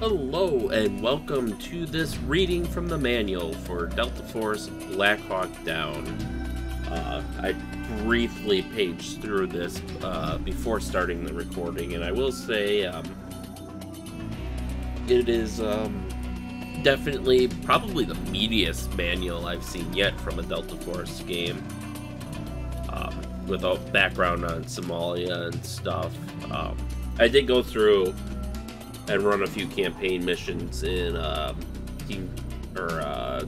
Hello and welcome to this reading from the manual for Delta Force Black Hawk Down. I briefly paged through this before starting the recording, and I will say it is definitely probably the meatiest manual I've seen yet from a Delta Force game. With a background on Somalia and stuff. I did go through and run a few campaign missions in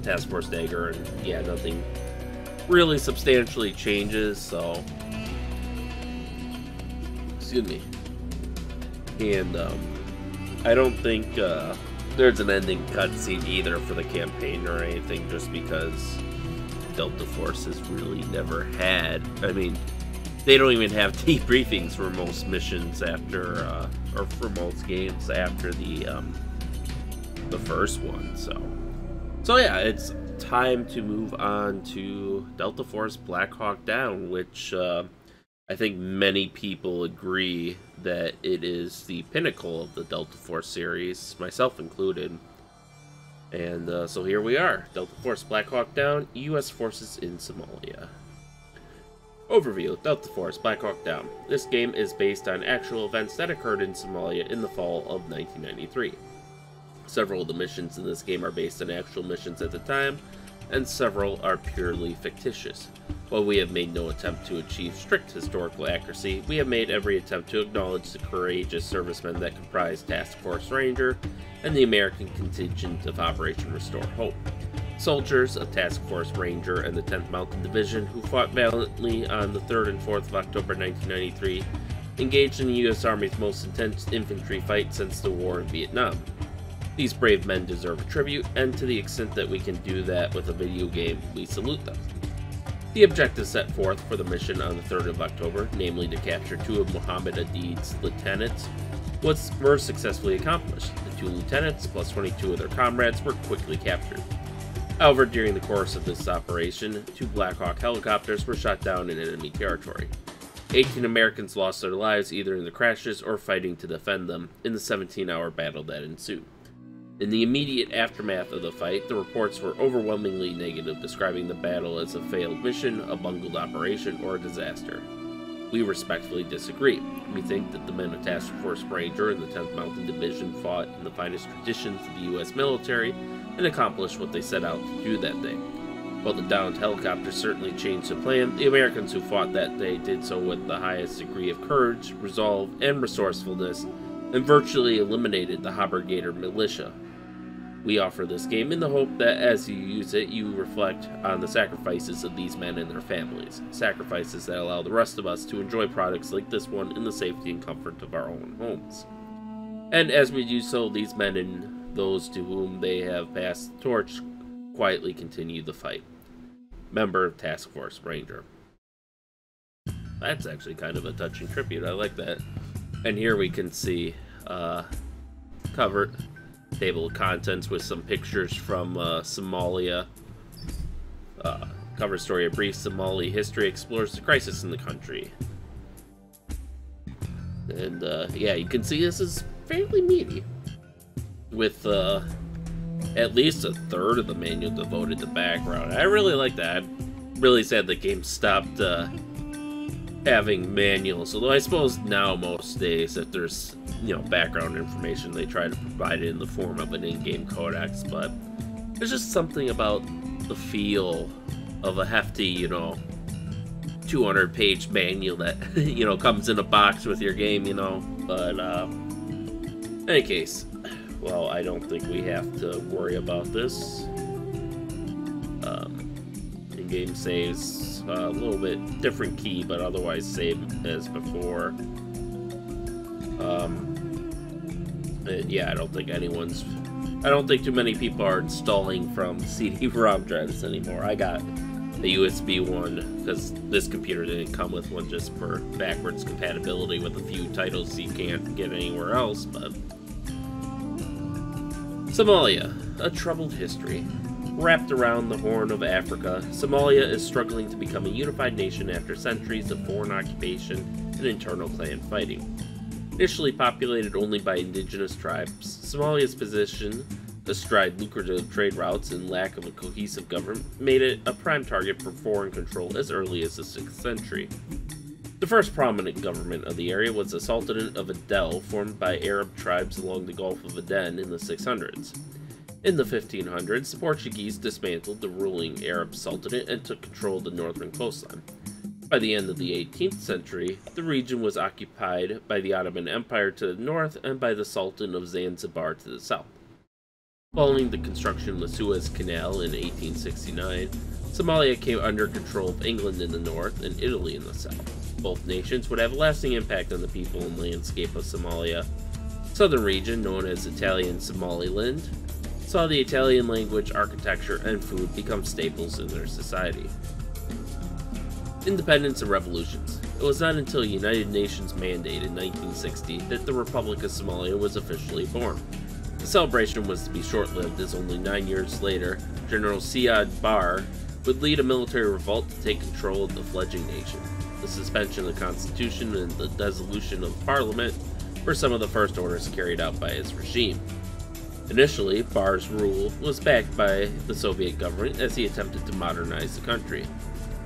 Task Force Dagger, and yeah, nothing really substantially changes, so excuse me. And I don't think there's an ending cutscene either for the campaign or anything, just because Delta Force has really never had. I mean, they don't even have debriefings for most missions after, or for most games after the first one. So yeah, it's time to move on to Delta Force Black Hawk Down, which I think many people agree that it is the pinnacle of the Delta Force series, myself included. And so here we are, Delta Force Black Hawk Down, U.S. forces in Somalia. Overview, Delta Force Black Hawk Down. This game is based on actual events that occurred in Somalia in the fall of 1993. Several of the missions in this game are based on actual missions at the time, and several are purely fictitious. While we have made no attempt to achieve strict historical accuracy, we have made every attempt to acknowledge the courageous servicemen that comprise Task Force Ranger and the American contingent of Operation Restore Hope. Soldiers of Task Force Ranger and the 10th Mountain Division, who fought valiantly on the 3rd and 4th of October 1993, engaged in the U.S. Army's most intense infantry fight since the war in Vietnam. These brave men deserve a tribute, and to the extent that we can do that with a video game, we salute them. The objectives set forth for the mission on the 3rd of October, namely to capture 2 of Muhammad Adid's lieutenants, were successfully accomplished. The 2 lieutenants, plus 22 of their comrades, were quickly captured. However, during the course of this operation, 2 Black Hawk helicopters were shot down in enemy territory. 18 Americans lost their lives either in the crashes or fighting to defend them in the 17-hour battle that ensued. In the immediate aftermath of the fight, the reports were overwhelmingly negative, describing the battle as a failed mission, a bungled operation, or a disaster. We respectfully disagree. We think that the men of Task Force Ranger and the 10th Mountain Division fought in the finest traditions of the U.S. military and accomplished what they set out to do that day. While the downed helicopters certainly changed the plan, the Americans who fought that day did so with the highest degree of courage, resolve, and resourcefulness, and virtually eliminated the Haber-Gator militia. We offer this game in the hope that as you use it, you reflect on the sacrifices of these men and their families. Sacrifices that allow the rest of us to enjoy products like this one in the safety and comfort of our own homes. And as we do so, these men and those to whom they have passed the torch quietly continue the fight. Member of Task Force Ranger. That's actually kind of a touching tribute. I like that. And here we can see cover table of contents with some pictures from Somalia. Cover story: a brief Somali history explores the crisis in the country. And yeah, you can see this is fairly meaty, with at least a third of the manual devoted to background. I really like that. I'm really sad the game stopped having manuals, although I suppose now most days if there's, you know, background information, they try to provide it in the form of an in-game codex. But there's just something about the feel of a hefty, you know, 200-page manual that, you know, comes in a box with your game, you know. But in any case, well, I don't think we have to worry about this. In-game saves a little bit different key, but otherwise same as before. And yeah, I don't think too many people are installing from CD-ROM drives anymore. I got the USB one because this computer didn't come with one, just for backwards compatibility with a few titles you can't get anywhere else. But Somalia, a troubled history. Wrapped around the Horn of Africa, Somalia is struggling to become a unified nation after centuries of foreign occupation and internal clan fighting. Initially populated only by indigenous tribes, Somalia's position astride lucrative trade routes and lack of a cohesive government made it a prime target for foreign control as early as the 6th century. The first prominent government of the area was the Sultanate of Adel, formed by Arab tribes along the Gulf of Aden in the 600s. In the 1500s, the Portuguese dismantled the ruling Arab Sultanate and took control of the northern coastline. By the end of the 18th century, the region was occupied by the Ottoman Empire to the north and by the Sultan of Zanzibar to the south. Following the construction of the Suez Canal in 1869, Somalia came under control of England in the north and Italy in the south. Both nations would have a lasting impact on the people and landscape of Somalia. The southern region, known as Italian Somaliland, saw the Italian language, architecture, and food become staples in their society. Independence and revolutions. It was not until a United Nations mandate in 1960 that the Republic of Somalia was officially born. The celebration was to be short-lived, as only 9 years later, General Siad Barre would lead a military revolt to take control of the fledgling nation. The suspension of the constitution and the dissolution of parliament were some of the first orders carried out by his regime. Initially, Barre's rule was backed by the Soviet government as he attempted to modernize the country.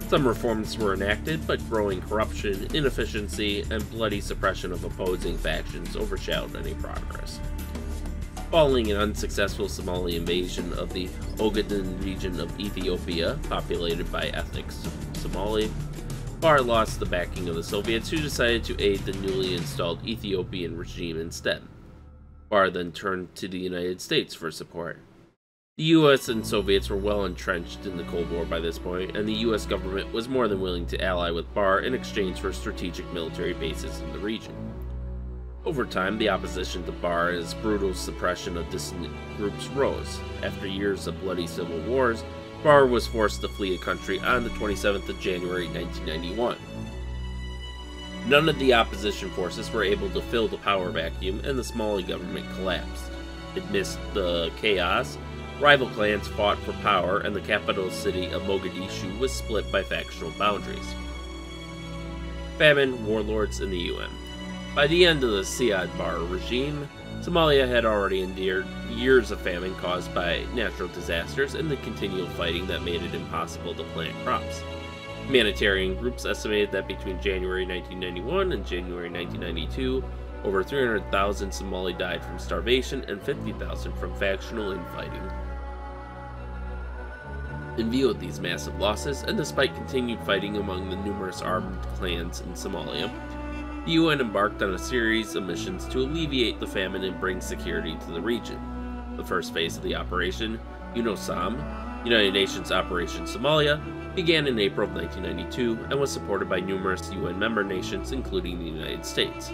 Some reforms were enacted, but growing corruption, inefficiency, and bloody suppression of opposing factions overshadowed any progress. Following an unsuccessful Somali invasion of the Ogaden region of Ethiopia, populated by ethnic Somali, Barre lost the backing of the Soviets, who decided to aid the newly installed Ethiopian regime instead. Barre then turned to the United States for support. The US and Soviets were well entrenched in the Cold War by this point, and the US government was more than willing to ally with Barre in exchange for strategic military bases in the region. Over time, the opposition to Barre's brutal suppression of dissident groups rose. After years of bloody civil wars, Barre was forced to flee the country on the 27th of January 1991. None of the opposition forces were able to fill the power vacuum, and the Somali government collapsed. Amidst the chaos, rival clans fought for power, and the capital city of Mogadishu was split by factional boundaries. Famine, warlords, and the UN. By the end of the Siad Barre regime, Somalia had already endured years of famine caused by natural disasters and the continual fighting that made it impossible to plant crops. Humanitarian groups estimated that between January 1991 and January 1992, over 300,000 Somali died from starvation and 50,000 from factional infighting. In view of these massive losses, and despite continued fighting among the numerous armed clans in Somalia, the UN embarked on a series of missions to alleviate the famine and bring security to the region. The first phase of the operation, UNOSOM, United Nations Operation Somalia, began in April of 1992 and was supported by numerous UN member nations, including the United States.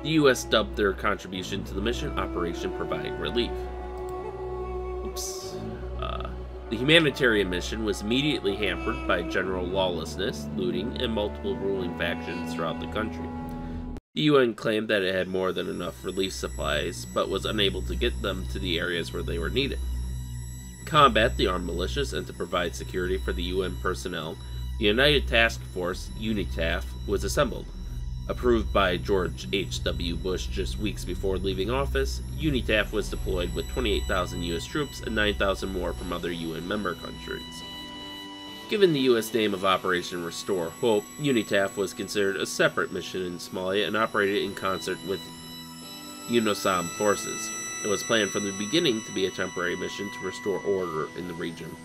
The US dubbed their contribution to the mission Operation Provide Relief. The humanitarian mission was immediately hampered by general lawlessness, looting, and multiple ruling factions throughout the country. The UN claimed that it had more than enough relief supplies, but was unable to get them to the areas where they were needed. To combat the armed militias and to provide security for the UN personnel, the United Task Force, UNITAF, was assembled. Approved by George H.W. Bush just weeks before leaving office, UNITAF was deployed with 28,000 U.S. troops and 9,000 more from other UN member countries. Given the U.S. name of Operation Restore Hope, UNITAF was considered a separate mission in Somalia and operated in concert with UNOSOM forces. It was planned from the beginning to be a temporary mission to restore order in the region.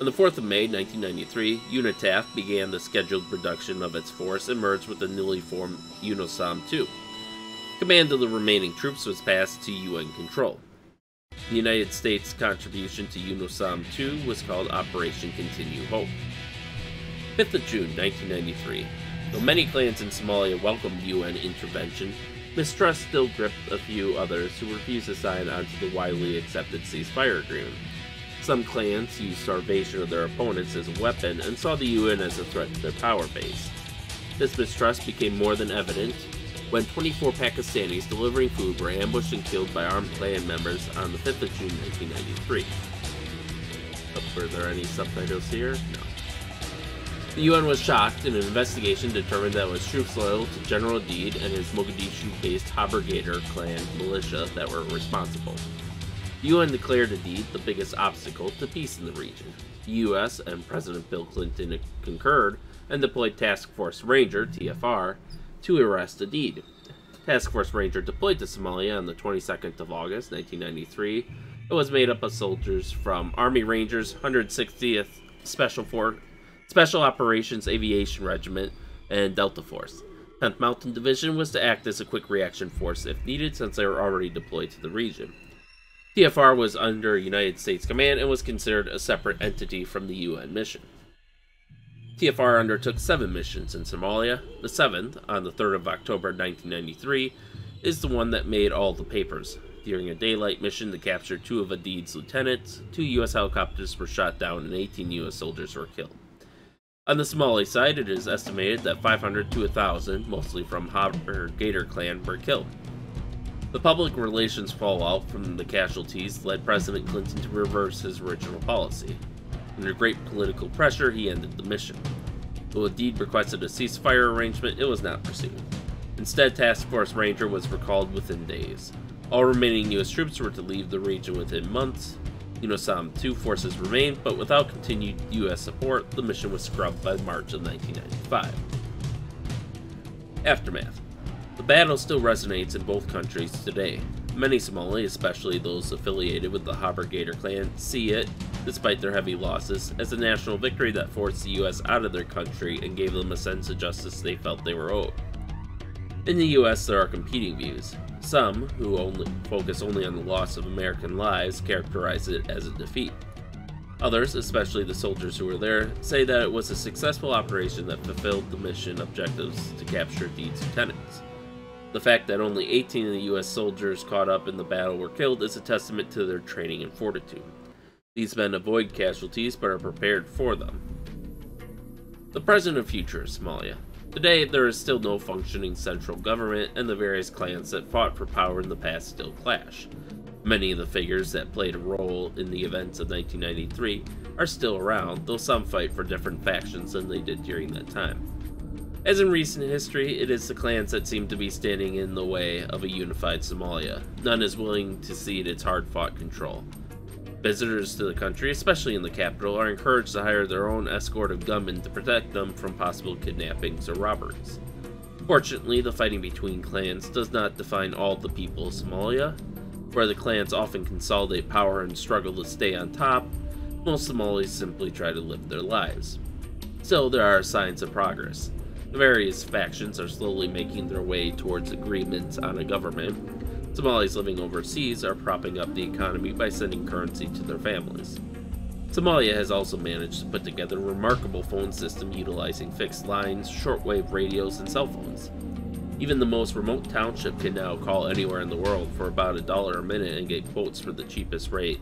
On the 4th of May 1993, UNITAF began the scheduled reduction of its force and merged with the newly formed UNOSOM-2. Command of the remaining troops was passed to UN control. The United States contribution to UNOSOM-2 was called Operation Continue Hope. 5th of June 1993. Though many clans in Somalia welcomed UN intervention, mistrust still gripped a few others who refused to sign onto the widely accepted ceasefire agreement. Some clans used starvation of their opponents as a weapon and saw the UN as a threat to their power base. This mistrust became more than evident when 24 Pakistanis delivering food were ambushed and killed by armed clan members on the 5th of June 1993. Were there any subtitles here? No. The UN was shocked, and an investigation determined that it was troops loyal to General Aidid and his Mogadishu-based Haber-Gator clan militia that were responsible. The UN declared Aidid the biggest obstacle to peace in the region. The US and President Bill Clinton concurred and deployed Task Force Ranger, TFR, to arrest Aidid. Task Force Ranger deployed to Somalia on the 22nd of August, 1993. It was made up of soldiers from Army Rangers, 160th Special Operations Aviation Regiment, and Delta Force. 10th Mountain Division was to act as a quick reaction force if needed, since they were already deployed to the region. TFR was under United States command and was considered a separate entity from the UN mission. TFR undertook 7 missions in Somalia. The 7th, on the 3rd of October 1993, is the one that made all the papers. During a daylight mission to capture 2 of Aidid's lieutenants, 2 US helicopters were shot down and 18 US soldiers were killed. On the Somali side, it is estimated that 500 to 1,000, mostly from Haber-Gator clan, were killed. The public relations fallout from the casualties led President Clinton to reverse his original policy. Under great political pressure, he ended the mission. Though Aidid requested a ceasefire arrangement, it was not pursued. Instead, Task Force Ranger was recalled within days. All remaining US troops were to leave the region within months. UNISOM II forces remained, but without continued US support, the mission was scrubbed by March of 1995. Aftermath. The battle still resonates in both countries today. Many Somali, especially those affiliated with the Haber-Gator clan, see it, despite their heavy losses, as a national victory that forced the US out of their country and gave them a sense of justice they felt they were owed. In the US, there are competing views. Some, who focus only on the loss of American lives, characterize it as a defeat. Others, especially the soldiers who were there, say that it was a successful operation that fulfilled the mission objectives to capture Aidid's lieutenants. The fact that only 18 of the US soldiers caught up in the battle were killed is a testament to their training and fortitude. These men avoid casualties but are prepared for them. The present and future of Somalia. Today, there is still no functioning central government, and the various clans that fought for power in the past still clash. Many of the figures that played a role in the events of 1993 are still around, though some fight for different factions than they did during that time. As in recent history, it is the clans that seem to be standing in the way of a unified Somalia. None is willing to cede its hard-fought control. Visitors to the country, especially in the capital, are encouraged to hire their own escort of gunmen to protect them from possible kidnappings or robberies. Fortunately, the fighting between clans does not define all the people of Somalia. Where the clans often consolidate power and struggle to stay on top, most Somalis simply try to live their lives. Still, there are signs of progress. The various factions are slowly making their way towards agreements on a government. Somalis living overseas are propping up the economy by sending currency to their families. Somalia has also managed to put together a remarkable phone system utilizing fixed lines, shortwave radios, and cell phones. Even the most remote township can now call anywhere in the world for about $1 a minute and get quotes for the cheapest rate.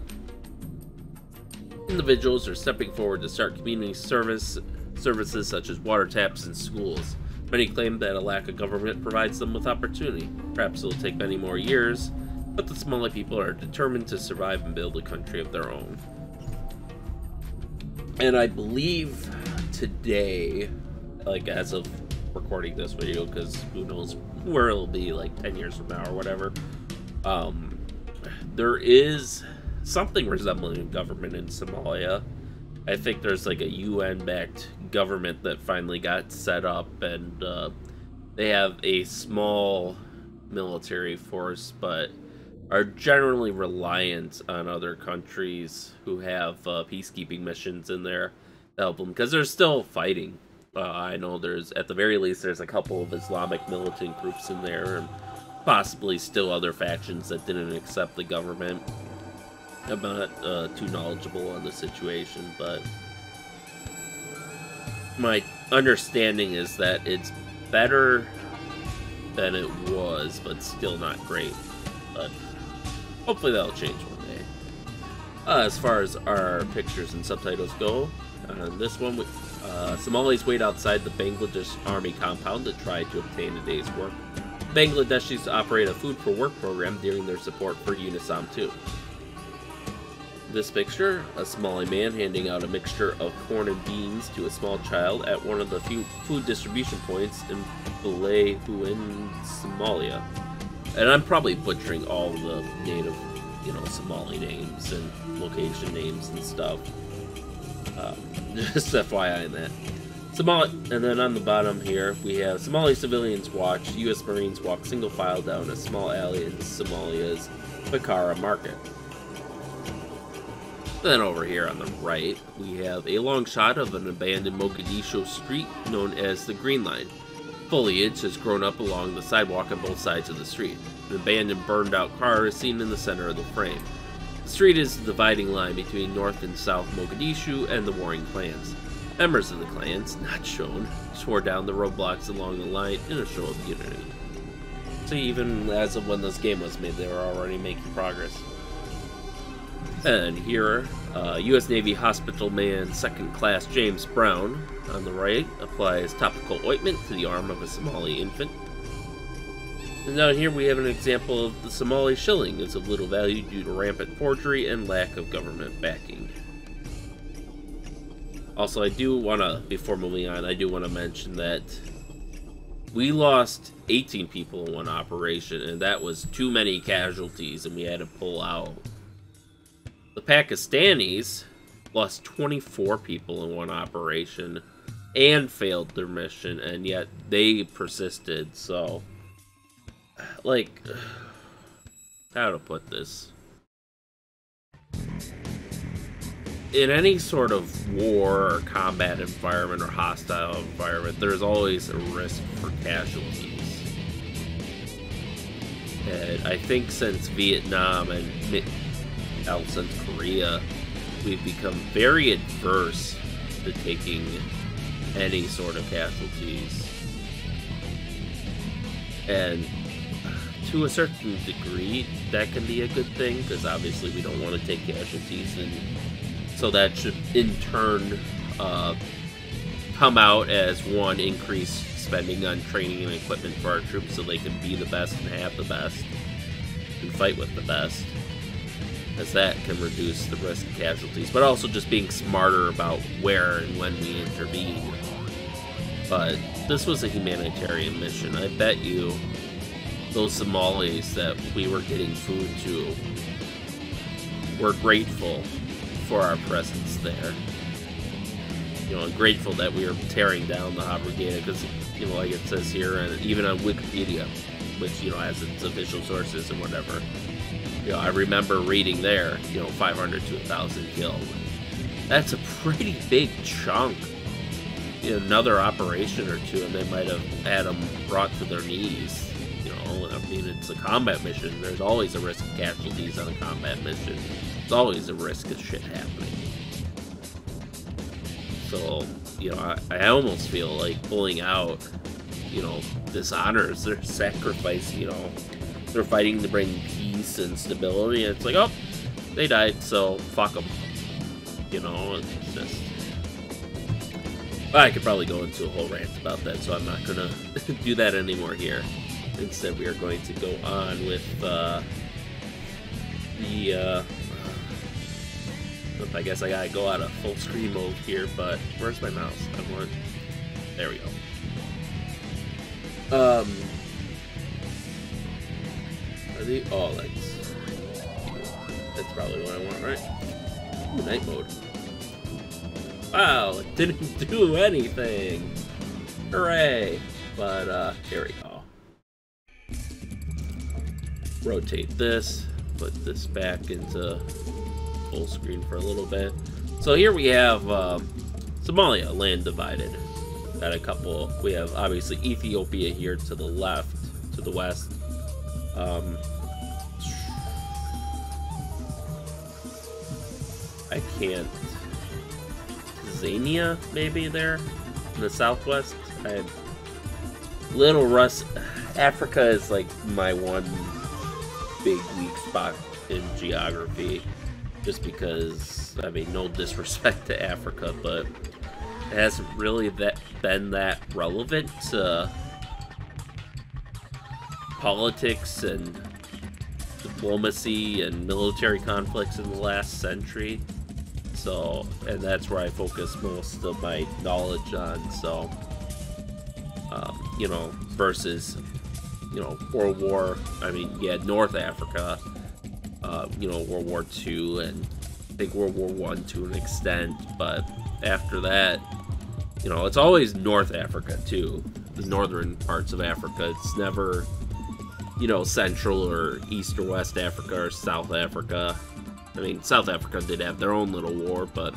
Individuals are stepping forward to start community services such as water taps and schools. Many claim that a lack of government provides them with opportunity. Perhaps it'll take many more years, but the Somali people are determined to survive and build a country of their own. And I believe today, like as of recording this video, because who knows where it'll be like 10 years from now or whatever, there is something resembling a government in Somalia. I think there's like a UN-backed government that finally got set up, and they have a small military force, but are generally reliant on other countries who have peacekeeping missions in there to help them, because they're still fighting. I know there's, at the very least, there's a couple of Islamic militant groups in there, and possibly still other factions that didn't accept the government. I'm not too knowledgeable on the situation, but my understanding is that it's better than it was, but still not great. But hopefully that'll change one day. As far as our pictures and subtitles go, on this one, Somalis wait outside the Bangladesh Army compound to try to obtain a day's work. Bangladeshis operate a food for work program during their support for UNISOM II. this picture, a Somali man handing out a mixture of corn and beans to a small child at one of the few food distribution points in Binoculars, Somalia. And I'm probably butchering all the native, Somali names and location names and stuff. Just FYI in that. And then on the bottom here, we have Somali civilians watch U.S. Marines walk single file down a small alley in Somalia's Mcrt market. Then over here on the right, we have a long shot of an abandoned Mogadishu street known as the Green Line. Foliage has grown up along the sidewalk on both sides of the street. An abandoned, burned-out car is seen in the center of the frame. The street is the dividing line between North and South Mogadishu and the warring clans. Members of the clans, not shown, tore down the roadblocks along the line in a show of unity. So even as of when this game was made, they were already making progress. And here, U.S. Navy hospital man 2nd Class James Brown, on the right, applies topical ointment to the arm of a Somali infant. And down here we have an example of the Somali shilling is of little value due to rampant forgery and lack of government backing. Also, before moving on, I do want to mention that we lost 18 people in one operation, and that was too many casualties, and we had to pull out. The Pakistanis lost 24 people in one operation and failed their mission, and yet they persisted, so... Like... How to put this? In any sort of war or combat environment or hostile environment, there's always a risk for casualties. And I think since Vietnam and since Korea, we've become very adverse to taking any sort of casualties. And to a certain degree, that can be a good thing, because obviously we don't want to take casualties, and so that should in turn come out as one, increased spending on training and equipment for our troops so they can be the best and have the best and fight with the best, as that can reduce the risk of casualties, but also just being smarter about where and when we intervene. But this was a humanitarian mission. I bet you those Somalis that we were getting food to were grateful for our presence there. Grateful that we were tearing down the Brigade, because, like it says here, and even on Wikipedia, which, has its official sources and whatever, I remember reading there, 500 to 1,000 killed. That's a pretty big chunk. Another operation or two, and they might have had them brought to their knees. It's a combat mission. There's always a risk of casualties on a combat mission. There's always a risk of shit happening. So, I almost feel like pulling out, dishonors their sacrifice. They're fighting to bring peace and stability, and it's like, oh, they died, so fuck them. It's just... I could probably go into a whole rant about that, so I'm not gonna do that anymore here. Instead, we are going to go on with I guess I gotta go out of full screen mode here, but where's my mouse? There we go. Are they? Oh, that's probably what I want, right? Ooh, night mode. Wow, it didn't do anything. Hooray! But here we go. Rotate this, put this back into full screen for a little bit. So here we have Somalia, land divided. Got a couple. We have obviously Ethiopia here to the left, to the west. I can't. Tanzania maybe there in the southwest. Little Russ. Africa is like my one big weak spot in geography, just because, no disrespect to Africa, but it hasn't really been that relevant to politics and diplomacy and military conflicts in the last century. So, and that's where I focus most of my knowledge on. So, you know, versus, you know, World War, I mean, yeah, North Africa, you know, World War II, and I think World War I to an extent, but after that, you know, it's always North Africa too, the northern parts of Africa. It's never, you know, Central or East or West Africa or South Africa. I mean, South Africa did have their own little war, but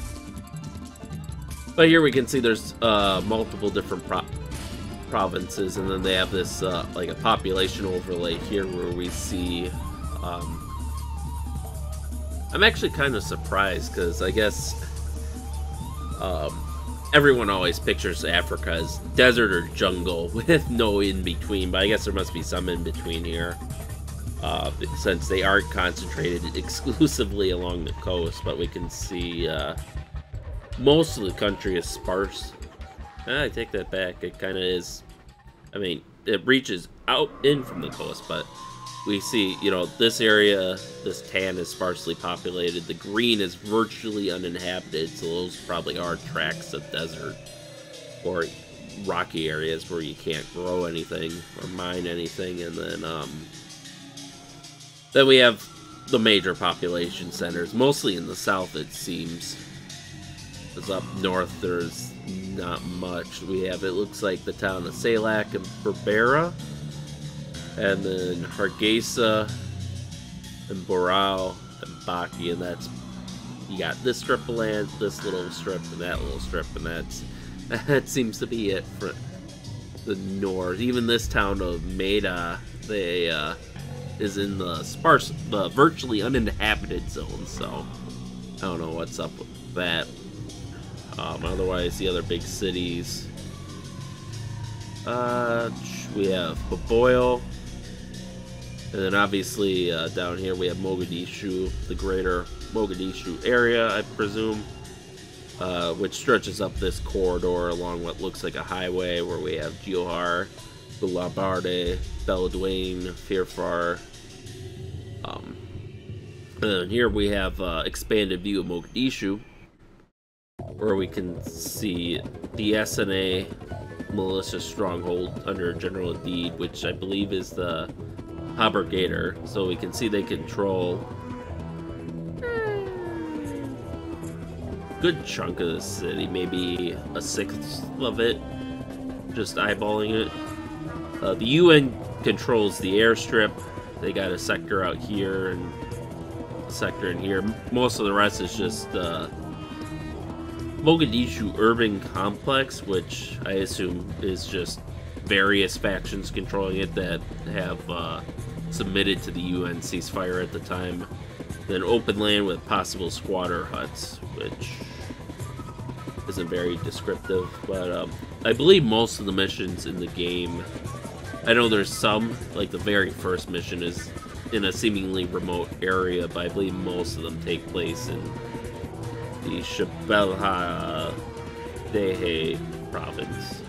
here we can see there's multiple different provinces, and then they have this like a population overlay here where we see. I'm actually kind of surprised because I guess everyone always pictures Africa as desert or jungle with no in between, but I guess there must be some in between here. Since they aren't concentrated exclusively along the coast, but we can see most of the country is sparse. I take that back. It kind of is. I mean, it reaches out in from the coast, but we see, you know, this area, this tan is sparsely populated. The green is virtually uninhabited, so those probably are tracts of desert or rocky areas where you can't grow anything or mine anything, and then we have the major population centers, mostly in the south, it seems. Because up north, there's not much. We have, it looks like, the town of Salak and Berbera, and then Hargeisa, and Borao, and Baki, and that's, you got this strip of land, this little strip, and that little strip, and that seems to be it for the north. Even this town of Maida, they, is in the sparse, the virtually uninhabited zone, so I don't know what's up with that. Otherwise, the other big cities, we have Baboil, and then obviously down here we have Mogadishu, the greater Mogadishu area, I presume, which stretches up this corridor along what looks like a highway, where we have Johar, Bulabarde, Beledweyne, Firfar. And here we have expanded view of Mogadishu, where we can see the SNA militia stronghold under General Adid, which I believe is the Habergator. So we can see they control a good chunk of the city, maybe a sixth of it, just eyeballing it. The UN controls the airstrip. They got a sector out here and a sector in here. Most of the rest is just Mogadishu urban complex, which I assume is just various factions controlling it that have submitted to the UN ceasefire at the time. Then open land with possible squatter huts, which isn't very descriptive, but I believe most of the missions in the game, I know there's some, like the very first mission is in a seemingly remote area, but I believe most of them take place in the Shabelha Dehe province,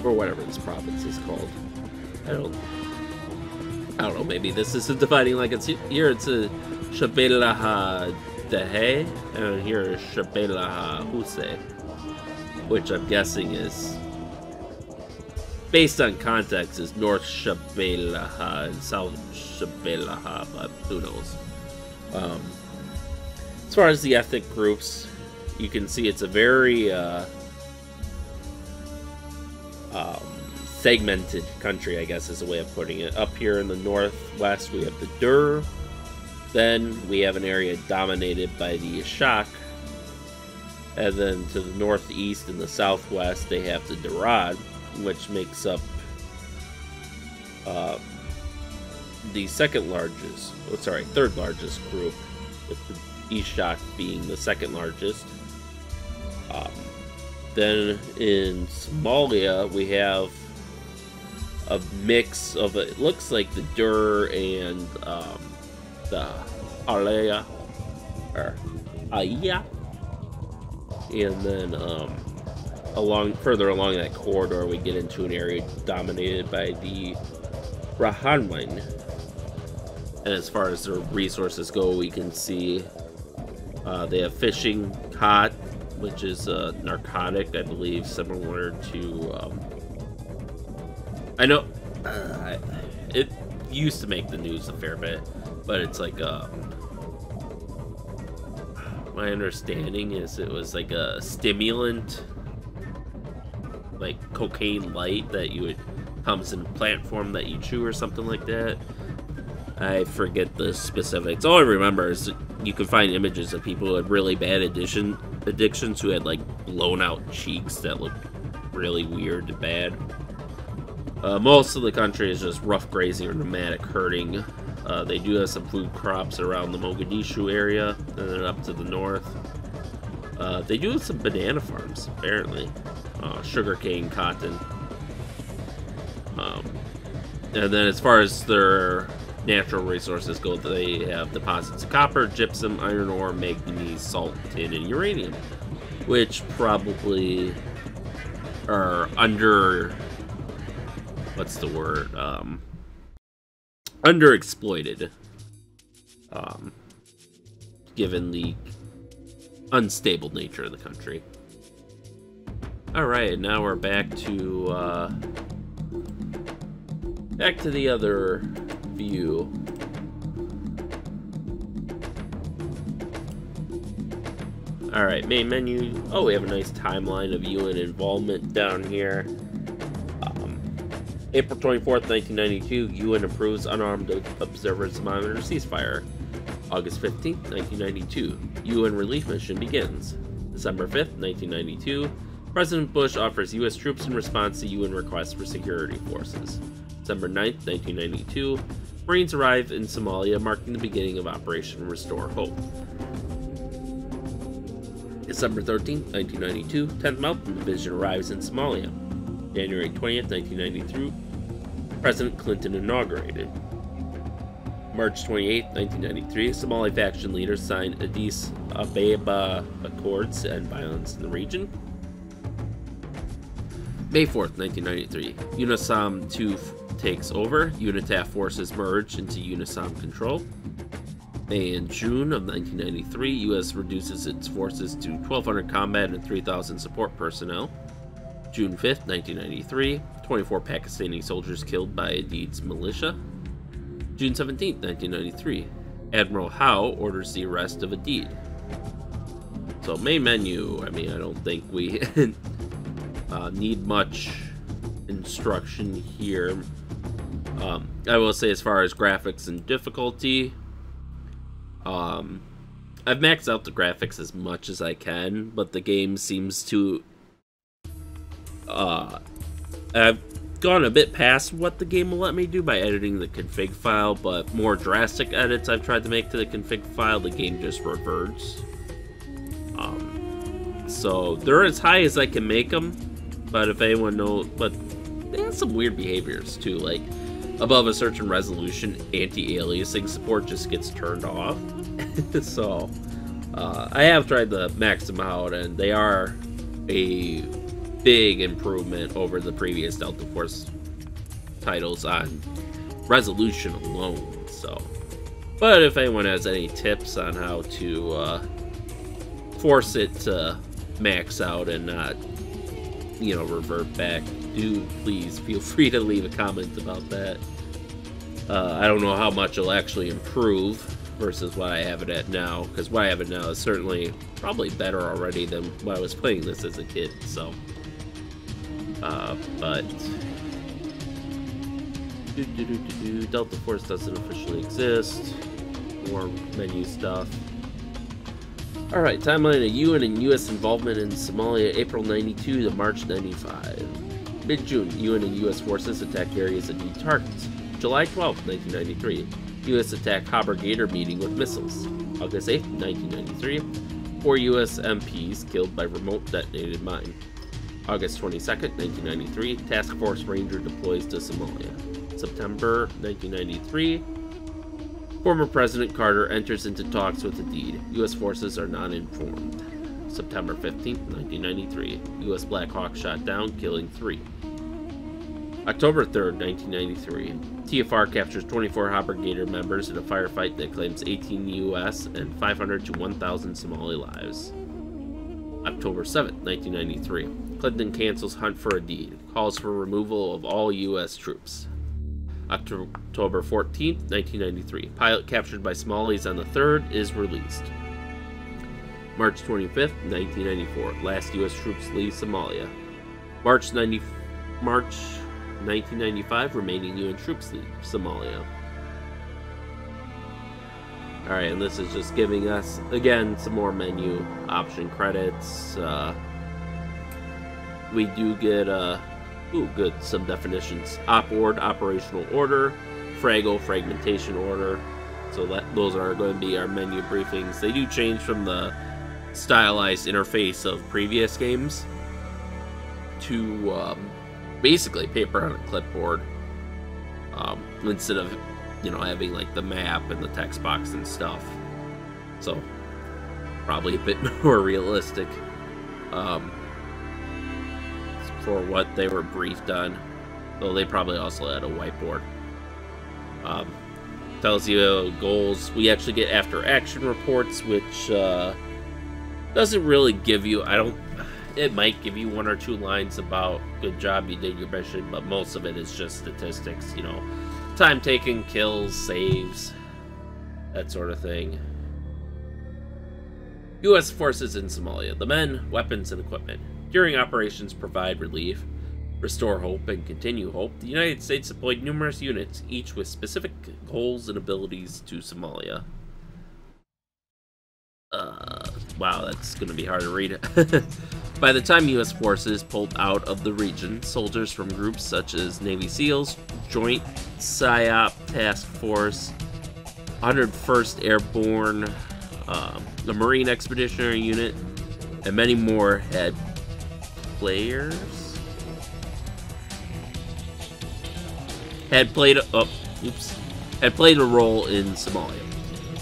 or whatever this province is called. I don't know, maybe this isn't dividing like it's here. It's a Shabelha Dehe, and here is Shabelha Huse, which I'm guessing is, based on context, is North Shabelha and South Shabelha, but who knows. As far as the ethnic groups, you can see it's a very segmented country, I guess is a way of putting it. Up here in the northwest, we have the Dur. Then we have an area dominated by the Ishak. And then to the northeast and the southwest, they have the Durad, which makes up the third largest group, with the Ishak being the second largest. Then in Somalia, we have a mix of, it looks like the Dur and the Alaya, or Aya. And then further along that corridor, we get into an area dominated by the Rahanwan, And as far as their resources go, we can see they have fishing cod, which is a narcotic, I believe, similar to... I know it used to make the news a fair bit, but it's like my understanding is it was like a stimulant, like cocaine light that you would comes in plant form that you chew or something like that. I forget the specifics. All I remember is you can find images of people who had really bad addictions who had like blown out cheeks that looked really weird and bad. Most of the country is just rough grazing or nomadic herding. They do have some food crops around the Mogadishu area and then up to the north. They do have some banana farms, apparently. Sugarcane, cotton. And then as far as their natural resources go, they have deposits of copper, gypsum, iron ore, manganese, salt, tin, and uranium, which probably are under... what's the word? Underexploited. Given the unstable nature of the country. Alright, now we're back to the other view. Alright, main menu. Oh, we have a nice timeline of UN involvement down here. April 24th, 1992, UN approves unarmed observers to monitor ceasefire. August 15th, 1992, UN relief mission begins. December 5th, 1992, President Bush offers U.S. troops in response to UN requests for security forces. December 9th, 1992, Marines arrive in Somalia, marking the beginning of Operation Restore Hope. December 13th, 1992, 10th Mountain Division arrives in Somalia. January 20th, 1993, President Clinton inaugurated. March 28th, 1993, Somali faction leaders signed Addis Ababa Accords to end violence in the region. May 4th, 1993, UNISOM II takes over. UNITAF forces merge into UNISOM control. May and June of 1993, U.S. reduces its forces to 1,200 combat and 3,000 support personnel. June 5th, 1993, 24 Pakistani soldiers killed by Adid's militia. June 17th, 1993, Admiral Howe orders the arrest of Adid. So main menu, I mean, I don't think we need much instruction here. I will say as far as graphics and difficulty, I've maxed out the graphics as much as I can, but the game seems to I've gone a bit past what the game will let me do by editing the config file, but more drastic edits I've tried to make to the config file, the game just reverts. So they're as high as I can make them, but if anyone knows, but they have some weird behaviors too, like above a certain resolution, anti-aliasing support just gets turned off. So I have tried to max them out, and they are a big improvement over the previous Delta Force titles on resolution alone. So, but if anyone has any tips on how to force it to max out and not, you know, revert back, do please feel free to leave a comment about that. I don't know how much it'll actually improve versus what I have it at now, because what I have it now is certainly probably better already than when I was playing this as a kid. So but Delta Force doesn't officially exist. More menu stuff. Alright, timeline of UN and US involvement in Somalia, April 92 to March 95. Mid-June, UN and US forces attack various Adid targets. July 12, 1993, US attack Haber Gator meeting with missiles. August 8, 1993, 4 US MPs killed by remote detonated mine. August 22nd, 1993, Task Force Ranger deploys to Somalia. September 1993, former President Carter enters into talks with Adid. U.S. forces are not informed. September 15th, 1993, U.S. Black Hawk shot down, killing 3. October 3rd, 1993. TFR captures 24 Hopper Gator members in a firefight that claims 18 U.S. and 500 to 1,000 Somali lives. October 7th, 1993. Clinton cancels hunt for a deed. Calls for removal of all U.S. troops. October 14th, 1993. Pilot captured by Somalis on the 3rd is released. March 25th, 1994. Last U.S. troops leave Somalia. March 1995. Remaining UN troops leave Somalia. Alright, and this is just giving us, again, some more menu option credits. We do get, some definitions. Op-ord, operational order. Frago, fragmentation order. So those are going to be our menu briefings. They do change from the stylized interface of previous games to basically paper on a clipboard, instead of having like the map and the text box and stuff. So probably a bit more realistic for what they were briefed on, though they probably also had a whiteboard. Tells you goals. We actually get after action reports, which doesn't really give you, it might give you 1 or 2 lines about good job, you did your mission, but most of it is just statistics, time taken, kills, saves, that sort of thing. U.S. forces in Somalia. The men, weapons, and equipment. During operations provide relief, restore hope, and continue hope, the United States deployed numerous units, each with specific goals and abilities to Somalia. Wow, that's going to be hard to read. By the time U.S. forces pulled out of the region, soldiers from groups such as Navy SEALs, Joint PSYOP Task Force, 101st Airborne, the Marine Expeditionary Unit, and many more had played a role in Somalia.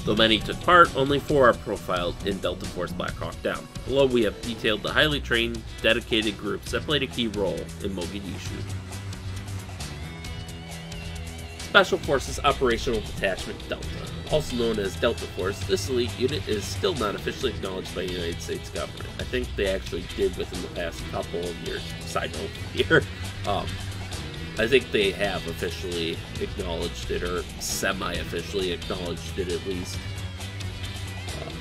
Though many took part, only 4 are profiled in Delta Force Black Hawk Down. Below we have detailed the highly trained, dedicated groups that played a key role in Mogadishu. Special Forces Operational Detachment Delta. Also known as Delta Force, this elite unit is still not officially acknowledged by the United States government. I think they actually did within the past couple of years. Side note here. I think they have officially acknowledged it, or semi-officially acknowledged it at least.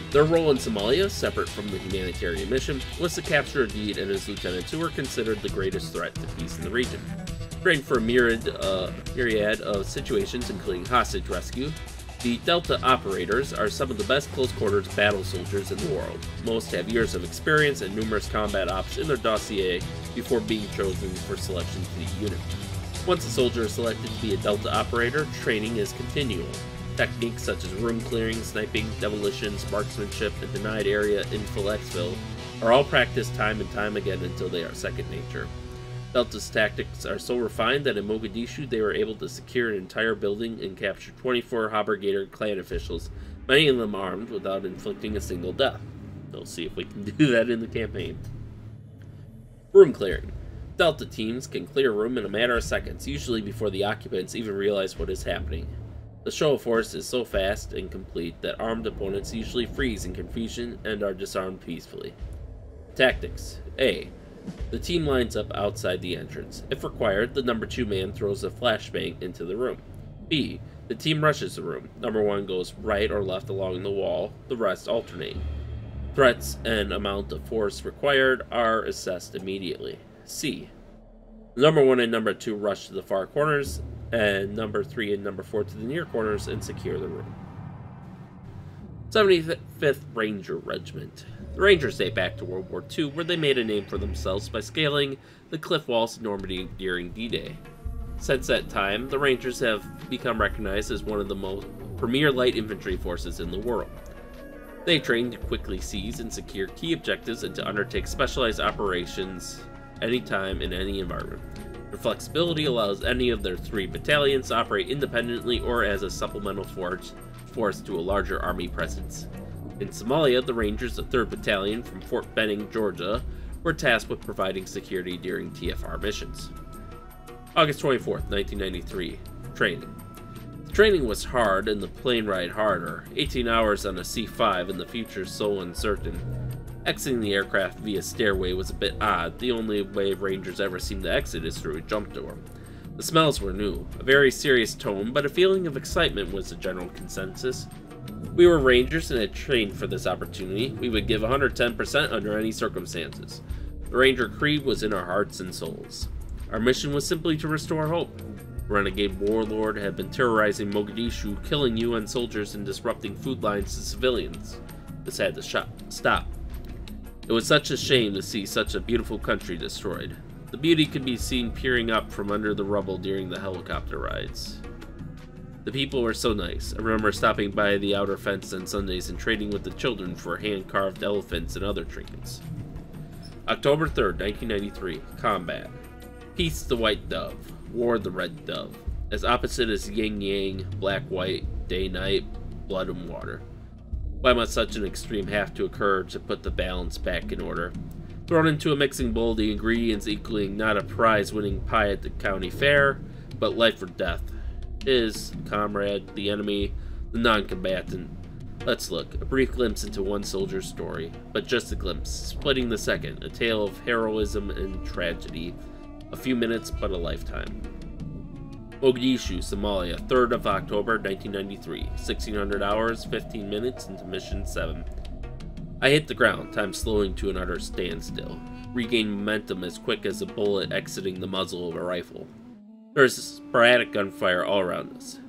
Their role in Somalia, separate from the humanitarian mission, was to capture a deed and his lieutenants who were considered the greatest threat to peace in the region. Trained for a myriad of situations, including hostage rescue, the Delta operators are some of the best close-quarters battle soldiers in the world. Most have years of experience and numerous combat ops in their dossier before being chosen for selection to the unit. Once a soldier is selected to be a Delta operator, training is continual. Techniques such as room clearing, sniping, demolitions, marksmanship, and denied area infilexville are all practiced time and time again until they are second nature. Delta's tactics are so refined that in Mogadishu they were able to secure an entire building and capture 24 Hopper Gator clan officials, many of them armed, without inflicting a single death. We'll see if we can do that in the campaign. Room clearing. Delta teams can clear a room in a matter of seconds, usually before the occupants even realize what is happening. The show of force is so fast and complete that armed opponents usually freeze in confusion and are disarmed peacefully. Tactics. A. The team lines up outside the entrance. If required, the number 2 man throws a flashbang into the room. B. The team rushes the room. Number 1 goes right or left along the wall, the rest alternate. Threats and amount of force required are assessed immediately. C. Number 1 and number 2 rush to the far corners, and number 3 and number 4 to the near corners and secure the room. 75th Ranger Regiment. The Rangers date back to World War II, where they made a name for themselves by scaling the cliff walls of Normandy during D-Day. Since that time, the Rangers have become recognized as one of the most premier light infantry forces in the world. They train to quickly seize and secure key objectives and to undertake specialized operations anytime in any environment. Their flexibility allows any of their 3 battalions to operate independently or as a supplemental force to a larger army presence. In Somalia, the Rangers, the 3rd Battalion from Fort Benning, Georgia, were tasked with providing security during TFR missions. August 24th, 1993. Training. The training was hard and the plane ride harder. 18 hours on a C-5 and the future so uncertain. Exiting the aircraft via stairway was a bit odd. The only way Rangers ever seem to exit is through a jump door. The smells were new. A very serious tone, but a feeling of excitement was the general consensus. We were Rangers and had trained for this opportunity. We would give 110% under any circumstances. The Ranger creed was in our hearts and souls. Our mission was simply to restore hope. The renegade warlord had been terrorizing Mogadishu, killing UN soldiers and disrupting food lines to civilians. This had to stop. It was such a shame to see such a beautiful country destroyed. The beauty could be seen peering up from under the rubble during the helicopter rides. The people were so nice. I remember stopping by the outer fence on Sundays and trading with the children for hand-carved elephants and other trinkets. October 3rd, 1993. Combat. Peace the white dove. War the red dove. As opposite as yin-yang, black-white, day-night, blood and water. Why must such an extreme have to occur to put the balance back in order? Thrown into a mixing bowl, the ingredients equaling not a prize-winning pie at the county fair, but life or death. His comrade, the enemy, the non-combatant. Let's look. A brief glimpse into one soldier's story, but just a glimpse. Splitting the second, a tale of heroism and tragedy. A few minutes, but a lifetime. Mogadishu, Somalia, 3rd of October, 1993. 1600 hours, 15 minutes into mission 7. I hit the ground, time slowing to an utter standstill. Regained momentum as quick as a bullet exiting the muzzle of a rifle. There was sporadic gunfire all around us.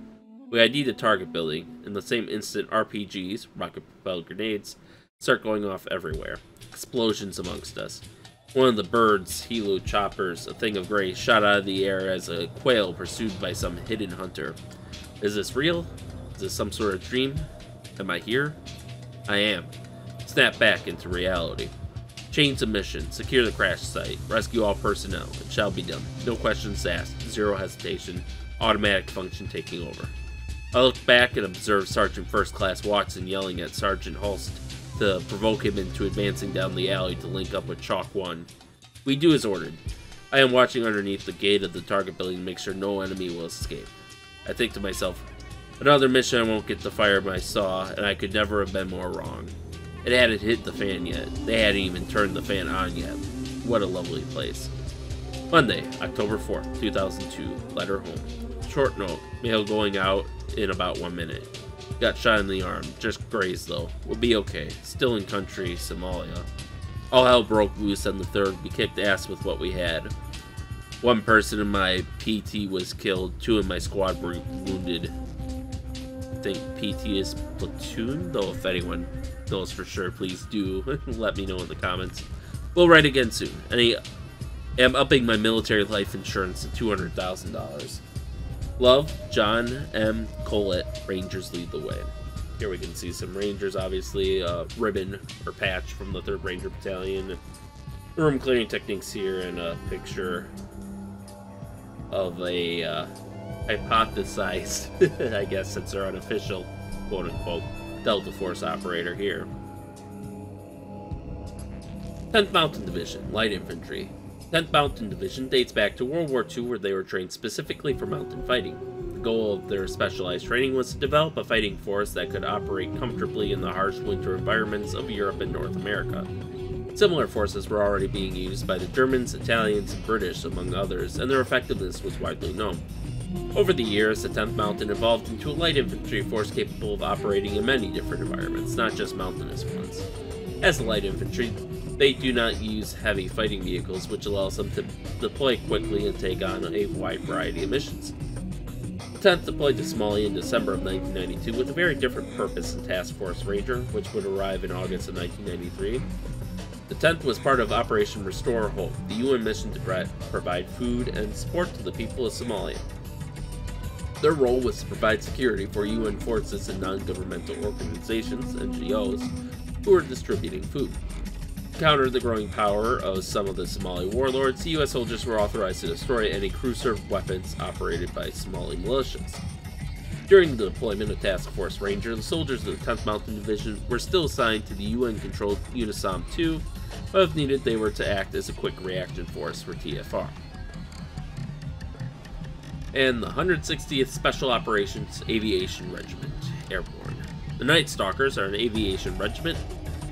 We ID'd the target building. In the same instant, RPGs, rocket-propelled grenades, start going off everywhere. Explosions amongst us. One of the birds, helo choppers, a thing of gray, shot out of the air as a quail pursued by some hidden hunter. Is this real? Is this some sort of dream? Am I here? I am. Snap back into reality. Change of mission. Secure the crash site. Rescue all personnel. It shall be done. No questions asked. Zero hesitation. Automatic function taking over. I looked back and observed Sergeant First Class Watson yelling at Sergeant Holst to provoke him into advancing down the alley to link up with Chalk 1. We do as ordered. I am watching underneath the gate of the target building to make sure no enemy will escape. I think to myself, another mission I won't get to fire my saw, and I could never have been more wrong. It hadn't hit the fan yet. They hadn't even turned the fan on yet. What a lovely place. Monday, October 4th, 2002. Letter home. Short note. Mail going out in about 1 minute. Got shot in the arm. Just grazed though. We'll be okay. Still in country, Somalia. All hell broke loose on the 3rd. We kicked ass with what we had. One person in my PT was killed. 2 in my squad were wounded. I think PT is platoon, though if anyone knows for sure, please do let me know in the comments. We'll write again soon. And I am upping my military life insurance to $200,000. Love, John M. Collett. Rangers lead the way. Here we can see some Rangers, obviously, ribbon or patch from the 3rd Ranger Battalion. Room clearing techniques here, and a picture of a hypothesized, I guess since they're unofficial, quote-unquote, Delta Force operator here. 10th Mountain Division, Light Infantry. 10th Mountain Division dates back to World War II, where they were trained specifically for mountain fighting. The goal of their specialized training was to develop a fighting force that could operate comfortably in the harsh winter environments of Europe and North America. Similar forces were already being used by the Germans, Italians, and British, among others, and their effectiveness was widely known. Over the years, the 10th Mountain evolved into a light infantry force capable of operating in many different environments, not just mountainous ones. As a light infantry, they do not use heavy fighting vehicles, which allows them to deploy quickly and take on a wide variety of missions. The 10th deployed to Somalia in December of 1992 with a very different purpose than Task Force Ranger, which would arrive in August of 1993. The 10th was part of Operation Restore Hope, the UN mission to provide food and support to the people of Somalia. Their role was to provide security for UN forces and non-governmental organizations, NGOs, who were distributing food. To counter the growing power of some of the Somali warlords, the US soldiers were authorized to destroy any crew-served weapons operated by Somali militias. During the deployment of Task Force Ranger, the soldiers of the 10th Mountain Division were still assigned to the UN-controlled UNISOM II, but if needed, they were to act as a quick reaction force for TFR. and the 160th Special Operations Aviation Regiment, Airborne. The Night Stalkers are an aviation regiment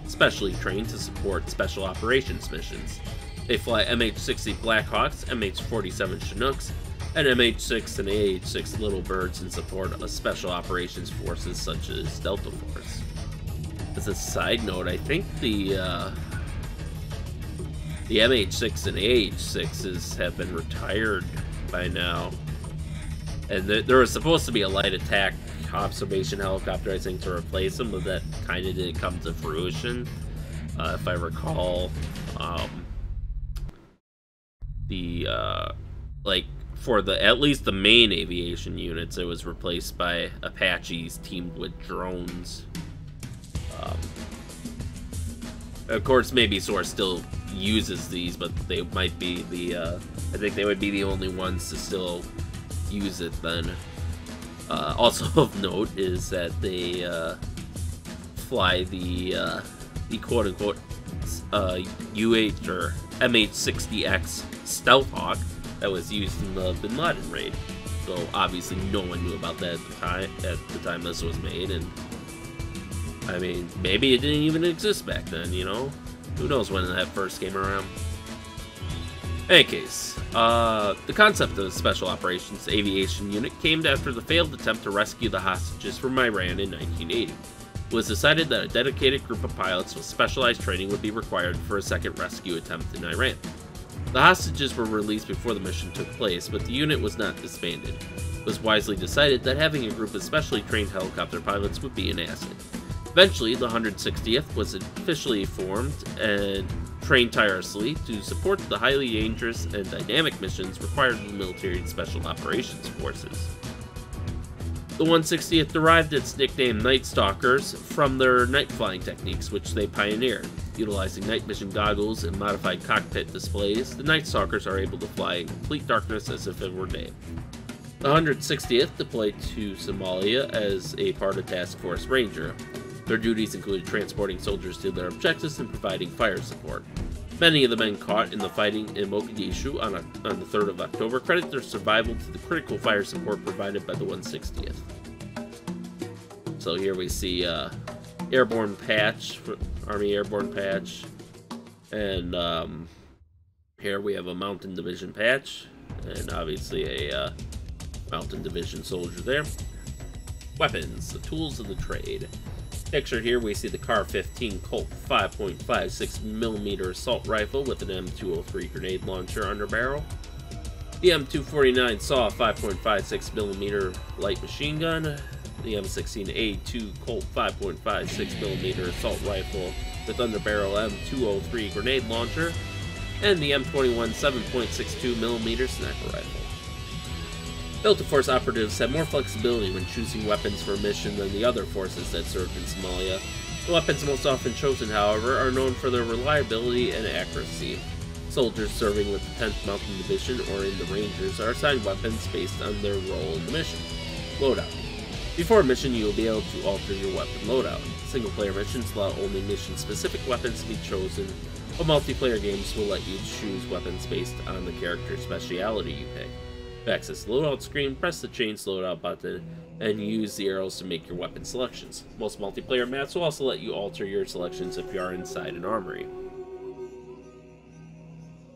specially trained to support special operations missions. They fly MH-60 Blackhawks, MH-47 Chinooks, and MH-6 and AH-6 Little Birds in support of special operations forces such as Delta Force. As a side note, I think the MH-6 and AH-6s have been retired by now. And there was supposed to be a light attack observation helicopter, I think, to replace them, but that kind of didn't come to fruition. If I recall, for at least the main aviation units, it was replaced by Apaches teamed with drones. Of course, maybe Source still uses these, but they might be I think they would be the only ones to still use it then. Also of note is that they fly the quote-unquote UH or MH-60X Stealth Hawk that was used in the Bin Laden raid. So obviously no one knew about that at the time this was made, and I mean, maybe it didn't even exist back then, you know? Who knows when that first came around. In any case, the concept of the Special Operations Aviation Unit came after the failed attempt to rescue the hostages from Iran in 1980. It was decided that a dedicated group of pilots with specialized training would be required for a second rescue attempt in Iran. The hostages were released before the mission took place, but the unit was not disbanded. It was wisely decided that having a group of specially trained helicopter pilots would be an asset. Eventually, the 160th was officially formed and trained tirelessly to support the highly dangerous and dynamic missions required of the military and special operations forces. The 160th derived its nickname Night Stalkers from their night flying techniques, which they pioneered. Utilizing night vision goggles and modified cockpit displays, the Night Stalkers are able to fly in complete darkness as if it were day. The 160th deployed to Somalia as a part of Task Force Ranger. Their duties included transporting soldiers to their objectives and providing fire support. Many of the men caught in the fighting in Mogadishu on the 3rd of October credit their survival to the critical fire support provided by the 160th. So here we see airborne patch, Army airborne patch, and here we have a Mountain Division patch, and obviously a Mountain Division soldier there. Weapons, the tools of the trade. Pictured here, we see the Car-15 Colt 5.56mm assault rifle with an M249 grenade launcher under barrel. The M249 Saw 5.56mm light machine gun. The M16A2 Colt 5.56mm assault rifle with under barrel M203 grenade launcher. And the M21 7.62mm sniper rifle. Delta Force operatives have more flexibility when choosing weapons for a mission than the other forces that served in Somalia. The weapons most often chosen, however, are known for their reliability and accuracy. Soldiers serving with the 10th Mountain Division or in the Rangers are assigned weapons based on their role in the mission. Loadout. Before a mission, you will be able to alter your weapon loadout. Single-player missions allow only mission-specific weapons to be chosen, while multiplayer games will let you choose weapons based on the character speciality you pick. To access the loadout screen, press the change loadout button and use the arrows to make your weapon selections. Most multiplayer maps will also let you alter your selections if you are inside an armory.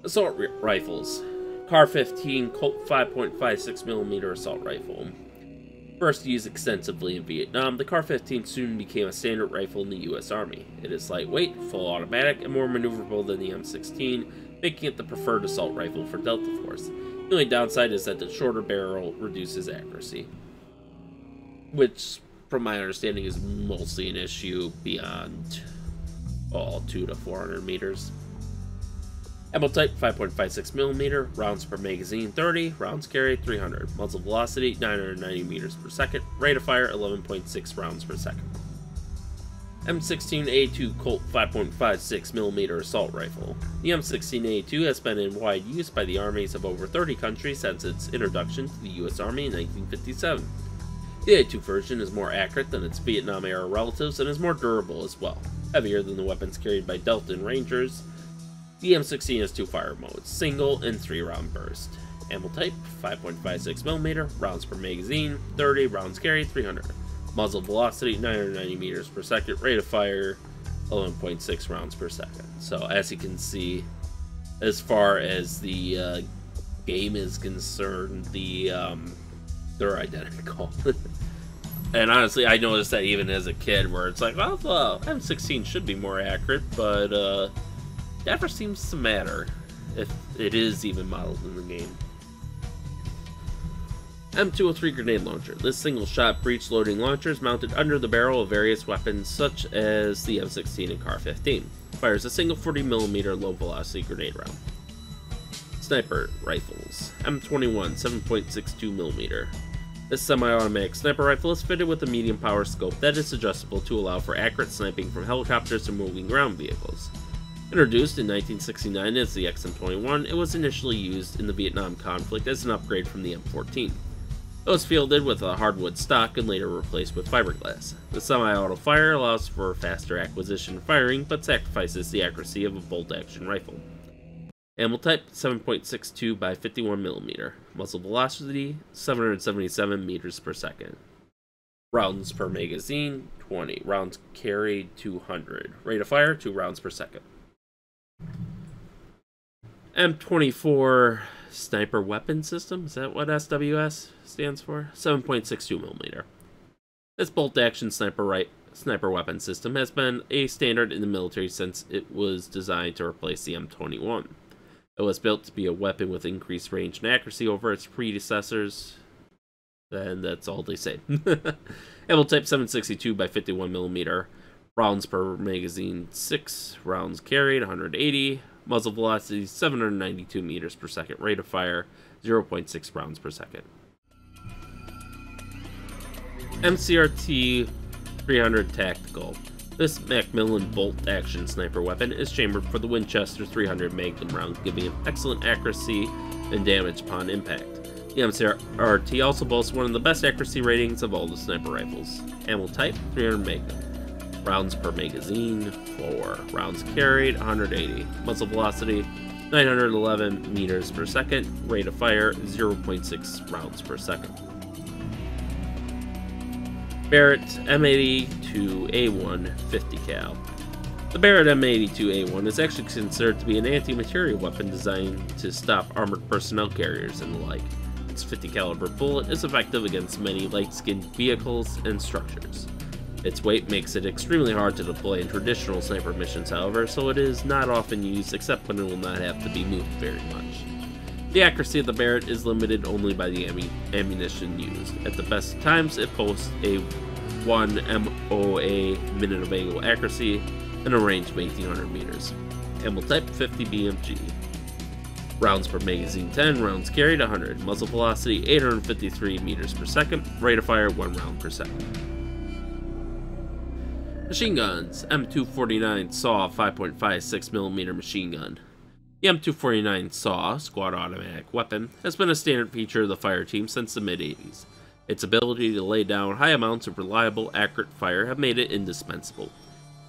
Assault rifles. Car-15 Colt 5.56mm assault rifle. First used extensively in Vietnam, the Car-15 soon became a standard rifle in the U.S. Army. It is lightweight, full automatic, and more maneuverable than the M16, making it the preferred assault rifle for Delta Force. The only downside is that the shorter barrel reduces accuracy, which, from my understanding, is mostly an issue beyond 200 to 400 meters. Ammo type 5.56mm, rounds per magazine 30, rounds carried 300, muzzle velocity 990 meters per second, rate of fire 11.6 rounds per second. M16A2 Colt 5.56mm assault rifle. The M16A2 has been in wide use by the armies of over 30 countries since its introduction to the U.S. Army in 1957. The A2 version is more accurate than its Vietnam-era relatives and is more durable as well. Heavier than the weapons carried by Delta and Rangers, the M16 has two fire modes, single and 3-round burst. Ammo type, 5.56mm, rounds per magazine, 30, rounds carried, 300. Muzzle velocity, 990 meters per second, rate of fire, 11.6 rounds per second. So as you can see, as far as the game is concerned, they're identical. And honestly, I noticed that even as a kid, where it's like, well, the M16 should be more accurate, but it never seems to matter if it is even modeled in the game. M203 grenade launcher. This single-shot breech-loading launcher is mounted under the barrel of various weapons, such as the M16 and Car-15. Fires a single 40mm low-velocity grenade round. Sniper rifles. M21 7.62mm. This semi-automatic sniper rifle is fitted with a medium power scope that is adjustable to allow for accurate sniping from helicopters and moving ground vehicles. Introduced in 1969 as the XM21, it was initially used in the Vietnam conflict as an upgrade from the M14. It was fielded with a hardwood stock and later replaced with fiberglass. The semi-auto fire allows for faster acquisition and firing, but sacrifices the accuracy of a bolt-action rifle. Ammo type, 7.62 by 51mm. Muzzle velocity, 777 meters per second. Rounds per magazine, 20. Rounds carried, 200. Rate of fire, 2 rounds per second. M24 Sniper Weapon System, is that what SWS stands for? 7.62mm. This bolt-action sniper weapon system has been a standard in the military since it was designed to replace the M21. It was built to be a weapon with increased range and accuracy over its predecessors, and that's all they say. Ammo type 762 by 51mm. Rounds per magazine, 6. Rounds carried, 180. Muzzle velocity, 792 meters per second. Rate of fire, 0.6 rounds per second. Mcrt 300 Tactical. This Macmillan bolt-action sniper weapon is chambered for the Winchester 300 Magnum round, giving it excellent accuracy and damage upon impact. The Mcrt also boasts one of the best accuracy ratings of all the sniper rifles. Ammo type, 300 Magnum. Rounds per magazine, 4. Rounds carried, 180. Muzzle velocity, 911 meters per second. Rate of fire, 0.6 rounds per second. Beretta M82A1 50 cal. The Beretta M82A1 is actually considered to be an anti-material weapon designed to stop armored personnel carriers and the like. Its 50 caliber bullet is effective against many light-skinned vehicles and structures. Its weight makes it extremely hard to deploy in traditional sniper missions, however, so it is not often used except when it will not have to be moved very much. The accuracy of the Beretta is limited only by the ammunition used. At the best times, it boasts a 1 MOA minute of angle accuracy and a range of 1800 meters. Ammo type 50 BMG. Rounds per magazine 10, rounds carried 100. Muzzle velocity 853 meters per second. Rate of fire 1 round per second. Machine guns. M249 Saw 5.56mm machine gun. The M249 Saw, squad automatic weapon, has been a standard feature of the fire team since the mid-80s. Its ability to lay down high amounts of reliable, accurate fire have made it indispensable.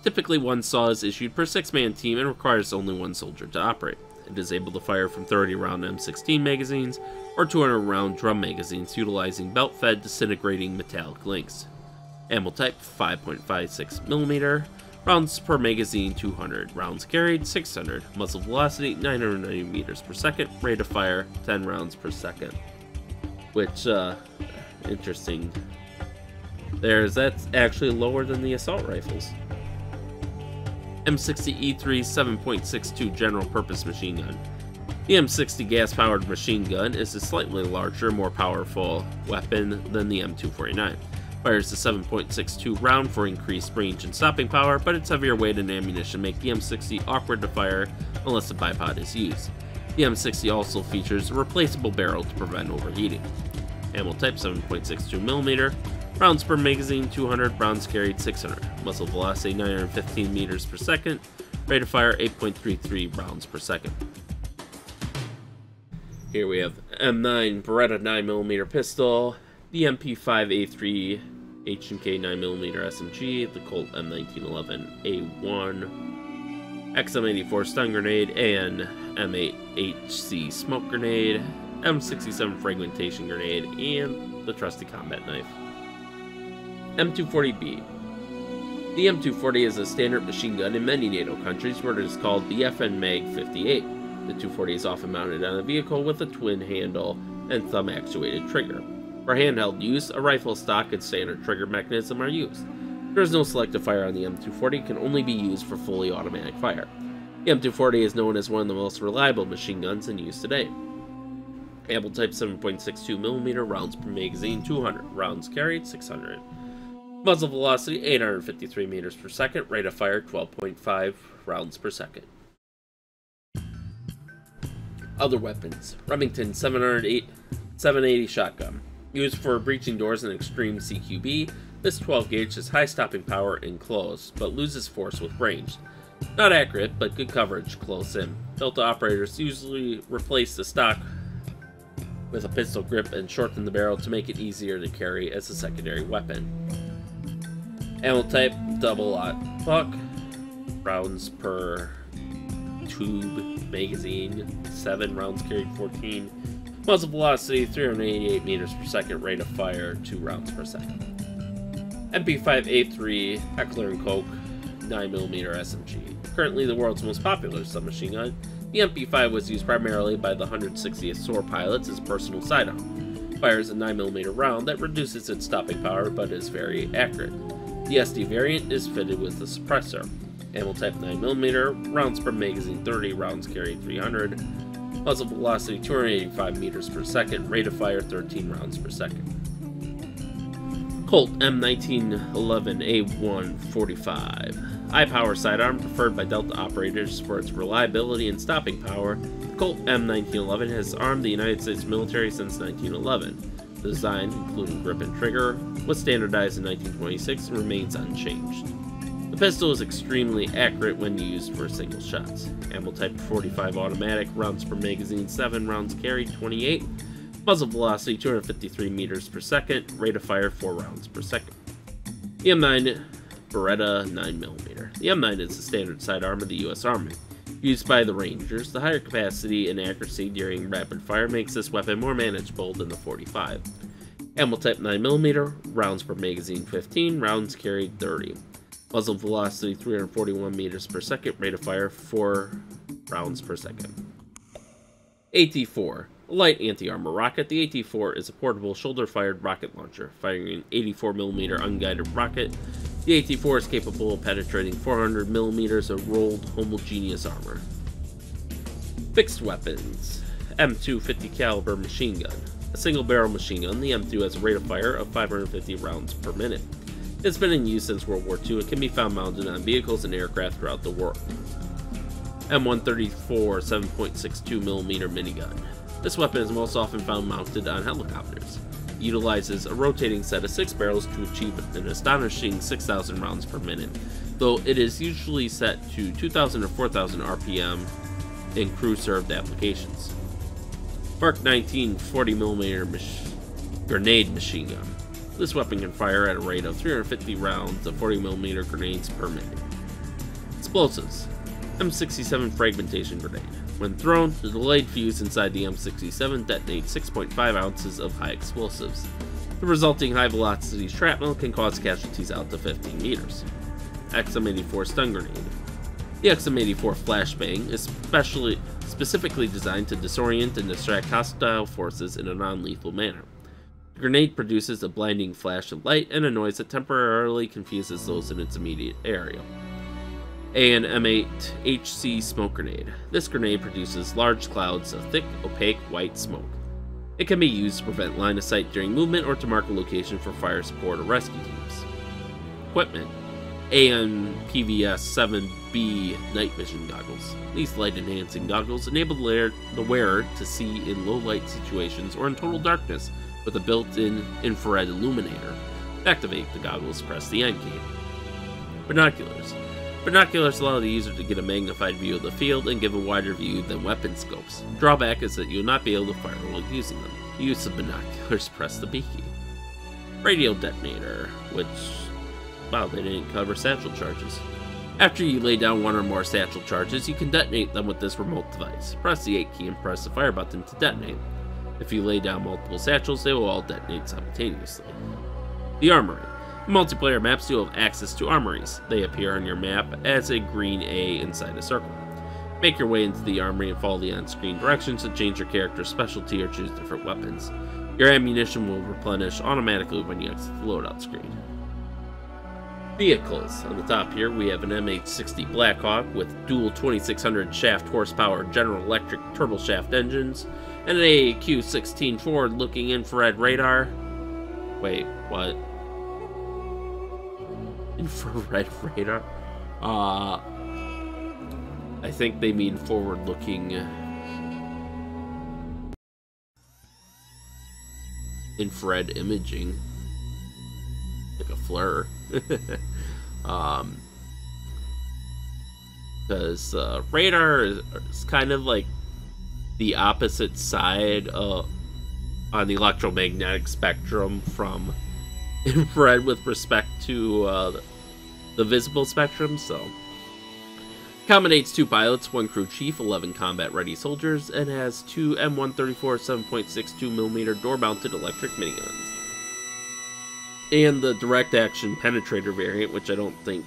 Typically, one saw is issued per 6-man team and requires only one soldier to operate. It is able to fire from 30-round M16 magazines or 200-round drum magazines utilizing belt-fed disintegrating metallic links. Ammo type 5.56mm. Rounds per magazine 200. Rounds carried 600. Muzzle velocity 990 meters per second. Rate of fire 10 rounds per second. Which, interesting. That's actually lower than the assault rifles. M60E3 7.62 general purpose machine gun. The M60 gas-powered machine gun is a slightly larger, more powerful weapon than the M249. Fires a 7.62 round for increased range and stopping power, but its heavier weight and ammunition make the M60 awkward to fire unless a bipod is used. The M60 also features a replaceable barrel to prevent overheating. Ammo type 7.62mm. Rounds per magazine 200, rounds carried 600. Muzzle velocity 915 meters per second. Rate of fire 8.33 rounds per second. Here we have M9 Beretta 9mm pistol, the MP5A3 H&K 9mm SMG, the Colt M1911A1, XM84 stun grenade, and M8HC smoke grenade, M67 Fragmentation Grenade, and the trusty combat knife. M240B. The M240 is a standard machine gun in many NATO countries where it is called the FN Mag 58. The 240 is often mounted on a vehicle with a twin handle and thumb actuated trigger. For handheld use, a rifle stock and standard trigger mechanism are used. There is no selective fire on the M240, it can only be used for fully automatic fire. The M240 is known as one of the most reliable machine guns in use today. Ammo type 7.62mm rounds per magazine, 200 rounds carried, 600. Muzzle velocity 853 meters per second, rate of fire 12.5 rounds per second. Other weapons. Remington 780 shotgun. Used for breaching doors in extreme CQB, this 12 gauge has high stopping power in close, but loses force with range. Not accurate, but good coverage close in. Delta operators usually replace the stock with a pistol grip and shorten the barrel to make it easier to carry as a secondary weapon. Ammo type, double-aught buck, rounds per tube magazine, 7 rounds carried, 14. Muzzle velocity, 388 meters per second, rate of fire, 2 rounds per second. MP5A3 Heckler & Koch 9mm SMG. Currently the world's most popular submachine gun, the MP5 was used primarily by the 160th Saw pilots as personal sidearm. Fires a 9mm round that reduces its stopping power but is very accurate. The SD variant is fitted with a suppressor. Ammo type 9mm, rounds per magazine 30, rounds carried 300. Muzzle velocity 285 meters per second, rate of fire 13 rounds per second. Colt M1911A145. High-power sidearm preferred by Delta operators for its reliability and stopping power, the Colt M1911 has armed the United States military since 1911. The design, including grip and trigger, was standardized in 1926 and remains unchanged. The pistol is extremely accurate when used for single shots. Ammo type 45 automatic, rounds per magazine 7, rounds carried 28. Muzzle velocity 253 meters per second, rate of fire 4 rounds per second. The M9 Beretta 9mm. The M9 is the standard sidearm of the U.S. Army. Used by the Rangers, the higher capacity and accuracy during rapid fire makes this weapon more manageable than the 45. Ammo type 9mm, rounds per magazine 15, rounds carried 30. Muzzle velocity 341 meters per second, rate of fire 4 rounds per second. AT-4. A light anti-armor rocket, the AT-4 is a portable shoulder-fired rocket launcher, firing an 84mm unguided rocket. The AT-4 is capable of penetrating 400mm of rolled homogeneous armor. Fixed weapons. M250 caliber machine gun. A single-barrel machine gun, the M2 has a rate of fire of 550 rounds per minute. It's been in use since World War II and can be found mounted on vehicles and aircraft throughout the world. M134 7.62mm minigun. This weapon is most often found mounted on helicopters. It utilizes a rotating set of 6 barrels to achieve an astonishing 6,000 rounds per minute, though it is usually set to 2,000 or 4,000 RPM in crew-served applications. Mark 19 40mm grenade machine gun. This weapon can fire at a rate of 350 rounds of 40mm grenades per minute. Explosives. M67 Fragmentation Grenade. When thrown, the delayed fuse inside the M67 detonates 6.5 ounces of high explosives. The resulting high-velocity shrapnel can cause casualties out to 15 meters. XM84 Stun Grenade. The XM84 flashbang is specifically designed to disorient and distract hostile forces in a non-lethal manner. The grenade produces a blinding flash of light and a noise that temporarily confuses those in its immediate area. And M8 HC Smoke Grenade. This grenade produces large clouds of thick, opaque, white smoke. It can be used to prevent line of sight during movement or to mark a location for fire support or rescue teams. Equipment. AN-PVS-7B Night Vision Goggles. These light-enhancing goggles enable the wearer to see in low-light situations or in total darkness with a built-in infrared illuminator. To activate the goggles, press the N key. Binoculars. Binoculars allow the user to get a magnified view of the field and give a wider view than weapon scopes. Drawback is that you will not be able to fire while using them. To use the binoculars, press the B key. Radio detonator, which, wow, they didn't cover satchel charges. After you lay down one or more satchel charges, you can detonate them with this remote device. Press the 8 key and press the fire button to detonate. If you lay down multiple satchels, they will all detonate simultaneously. The Armory. In multiplayer maps, you'll have access to armories. They appear on your map as a green A inside a circle. Make your way into the armory and follow the on-screen directions to change your character's specialty or choose different weapons. Your ammunition will replenish automatically when you exit the loadout screen. Vehicles. On the top here, we have an MH-60 Blackhawk with dual 2600 shaft horsepower General Electric turboshaft engines and an AQ-16 forward-looking infrared radar. Wait, what? Infrared radar? I think they mean forward-looking infrared imaging, like a flare. Because radar is kind of like the opposite side on the electromagnetic spectrum from infrared with respect to the visible spectrum, so. Accommodates 2 pilots, 1 crew chief, 11 combat-ready soldiers, and has 2 M134 7.62mm door-mounted electric miniguns. And the direct-action penetrator variant, which I don't think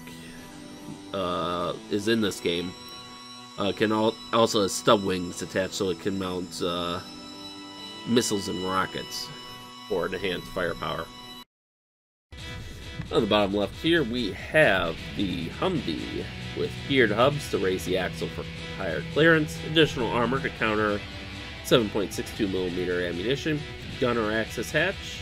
is in this game, can also has stub wings attached so it can mount missiles and rockets for enhanced firepower. On the bottom left here, we have the Humvee with geared hubs to raise the axle for higher clearance, additional armor to counter 7.62mm ammunition, gunner access hatch,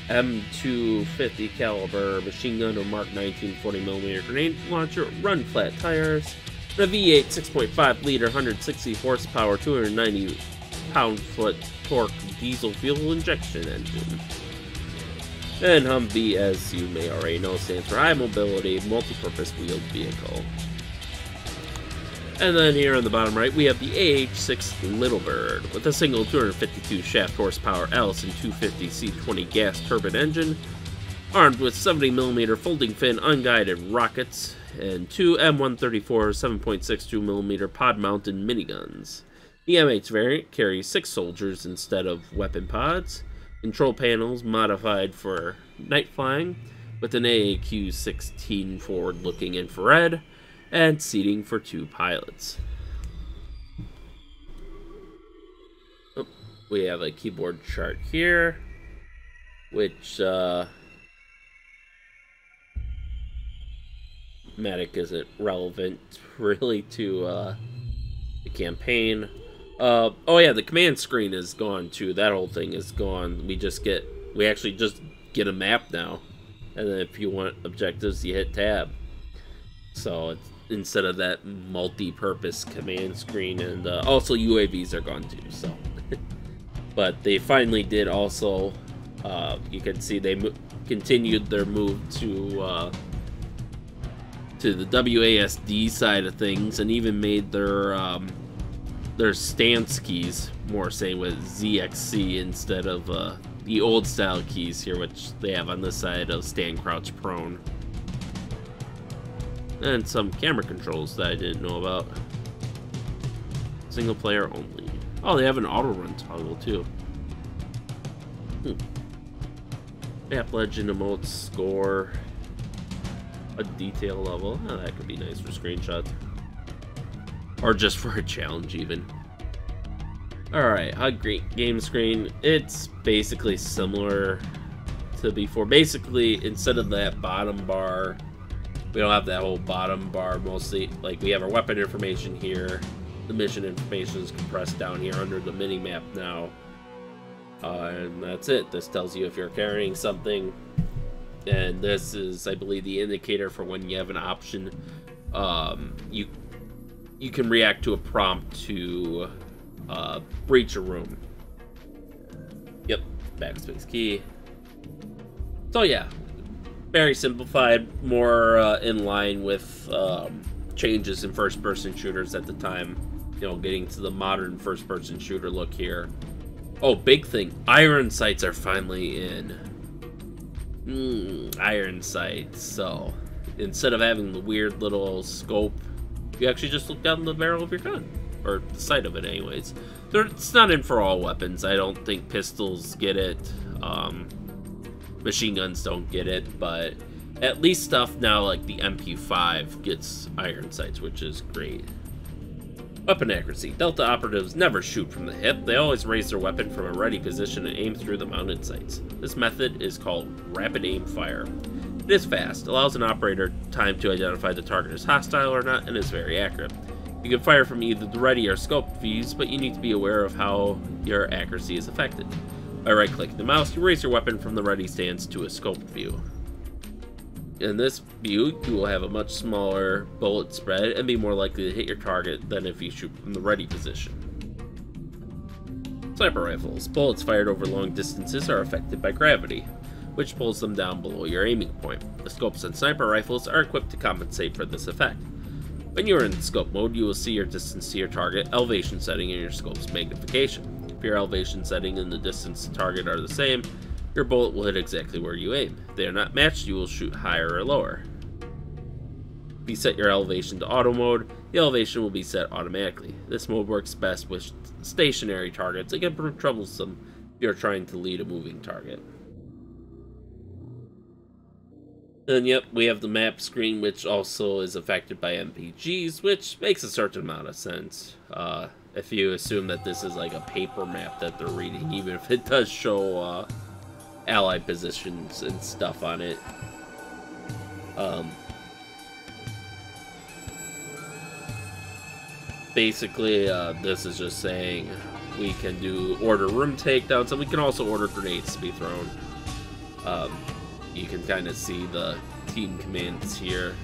M250 caliber machine gun or Mark 19 40mm grenade launcher, run flat tires, and a V8 6.5 liter 160 horsepower 290 pound-foot torque diesel fuel injection engine. And Humvee, as you may already know, stands for High Mobility Multi-Purpose Wheeled Vehicle. And then here on the bottom right, we have the AH-6 Little Bird with a single 252 shaft horsepower Allison 250 C20 gas turbine engine, armed with 70mm folding fin unguided rockets and 2 M134 7.62mm pod-mounted miniguns. The MH variant carries 6 soldiers instead of weapon pods. Control panels modified for night flying with an AQ-16 forward-looking infrared and seating for 2 pilots. Oh, we have a keyboard chart here, which Medic isn't relevant really to the campaign. Oh yeah, the command screen is gone too. That whole thing is gone. We actually just get a map now, and then if you want objectives, you hit tab. So it's, instead of that multi-purpose command screen, and also UAVs are gone too. So, but they finally did also. You can see they continued their move to the WASD side of things, and even made their stance keys more same with ZXC instead of the old style keys here, which they have on this side of stand, crouch, prone. And some camera controls that I didn't know about. Single player only. Oh, they have an auto run toggle too. Map legend, emotes, score, a detail level. Oh, that could be nice for screenshots. Or just for a challenge, even. Alright, HUD game screen. It's basically similar to before. Basically, instead of that bottom bar, we don't have that whole bottom bar mostly. Like, we have our weapon information here. The mission information is compressed down here under the mini-map now. And that's it. This tells you if you're carrying something. And this is, I believe, the indicator for when you have an option. You can react to a prompt to breach a room. Yep, backspace key. So yeah, very simplified, more in line with changes in first-person shooters at the time. You know, getting to the modern first-person shooter look here. Oh, big thing, iron sights are finally in. Iron sights. So instead of having the weird little scope, you actually just look down the barrel of your gun, or the sight of it anyways. It's not in for all weapons. I don't think pistols get it. Machine guns don't get it, but at least stuff now like the MP5 gets iron sights, which is great. Weapon accuracy. Delta operatives never shoot from the hip. They always raise their weapon from a ready position and aim through the mounted sights. This method is called rapid aim fire. It is fast, allows an operator time to identify the target as hostile or not, and is very accurate. You can fire from either the ready or scoped views, but you need to be aware of how your accuracy is affected. By right-clicking the mouse, you raise your weapon from the ready stance to a scoped view. In this view, you will have a much smaller bullet spread and be more likely to hit your target than if you shoot from the ready position. Sniper rifles. Bullets fired over long distances are affected by gravity, which pulls them down below your aiming point. The scopes on sniper rifles are equipped to compensate for this effect. When you are in scope mode, you will see your distance to your target, elevation setting, and your scope's magnification. If your elevation setting and the distance to target are the same, your bullet will hit exactly where you aim. If they are not matched, you will shoot higher or lower. If you set your elevation to auto mode, the elevation will be set automatically. This mode works best with stationary targets. It can prove troublesome if you are trying to lead a moving target. And yep, we have the map screen, which also is affected by MPGs, which makes a certain amount of sense. If you assume that this is like a paper map that they're reading, even if it does show allied positions and stuff on it. Basically, this is just saying we can order room takedowns, and we can also order grenades to be thrown. You can kind of see the team commands here.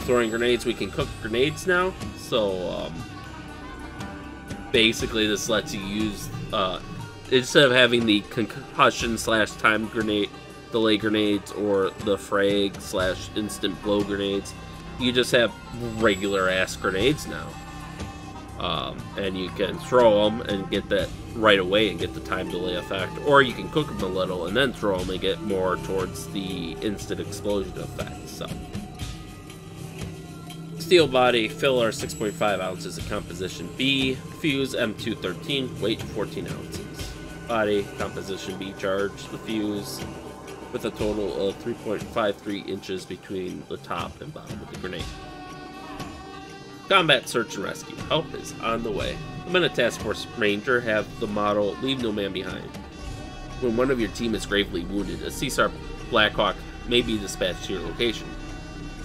Throwing grenades, we can cook grenades now. So basically this lets you use, instead of having the concussion / time grenade, delay grenades, or the frag / instant blow grenades, you just have regular ass grenades now. And you can throw them and get that right away and get the time delay effect, or you can cook them a little and then throw them and get more towards the instant explosion effect. So, steel body, filler 6.5 ounces of composition B, fuse M213, weight 14 ounces. Body composition B charge, the fuse with a total of 3.53 inches between the top and bottom of the grenade. Combat search and rescue. Help is on the way. The men of Task Force Ranger have the motto, "Leave no man behind." When one of your team is gravely wounded, a CSAR Blackhawk may be dispatched to your location.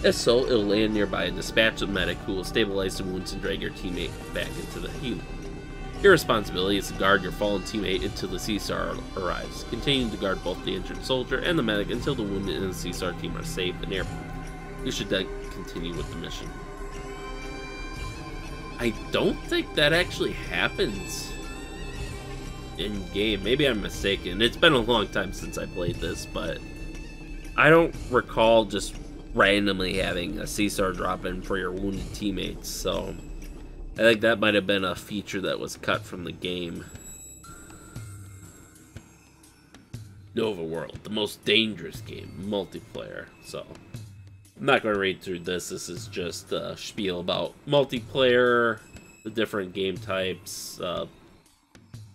If so, it'll land nearby and dispatch a medic who will stabilize the wounds and drag your teammate back into the healing. Your responsibility is to guard your fallen teammate until the CSAR arrives, continuing to guard both the injured soldier and the medic until the wounded and the CSAR team are safe and airborne. You should then continue with the mission. I don't think that actually happens in game. Maybe I'm mistaken. It's been a long time since I played this, but I don't recall just randomly having a CSAR drop in for your wounded teammates, so I think that might have been a feature that was cut from the game. Nova World, the most dangerous game, multiplayer. So I'm not going to read through this. This is just a spiel about multiplayer, the different game types, the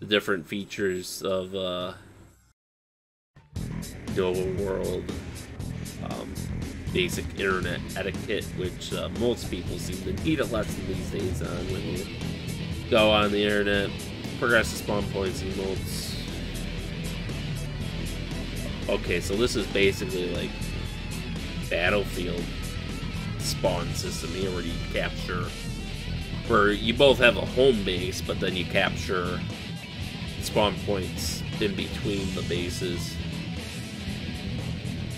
different features of Nova World, basic internet etiquette, which most people seem to need a lesson these days on when you go on the internet. Progressive spawn points and modes. Okay, so this is basically like Battlefield spawn system here, where you capture, where you both have a home base, but then you capture spawn points in between the bases.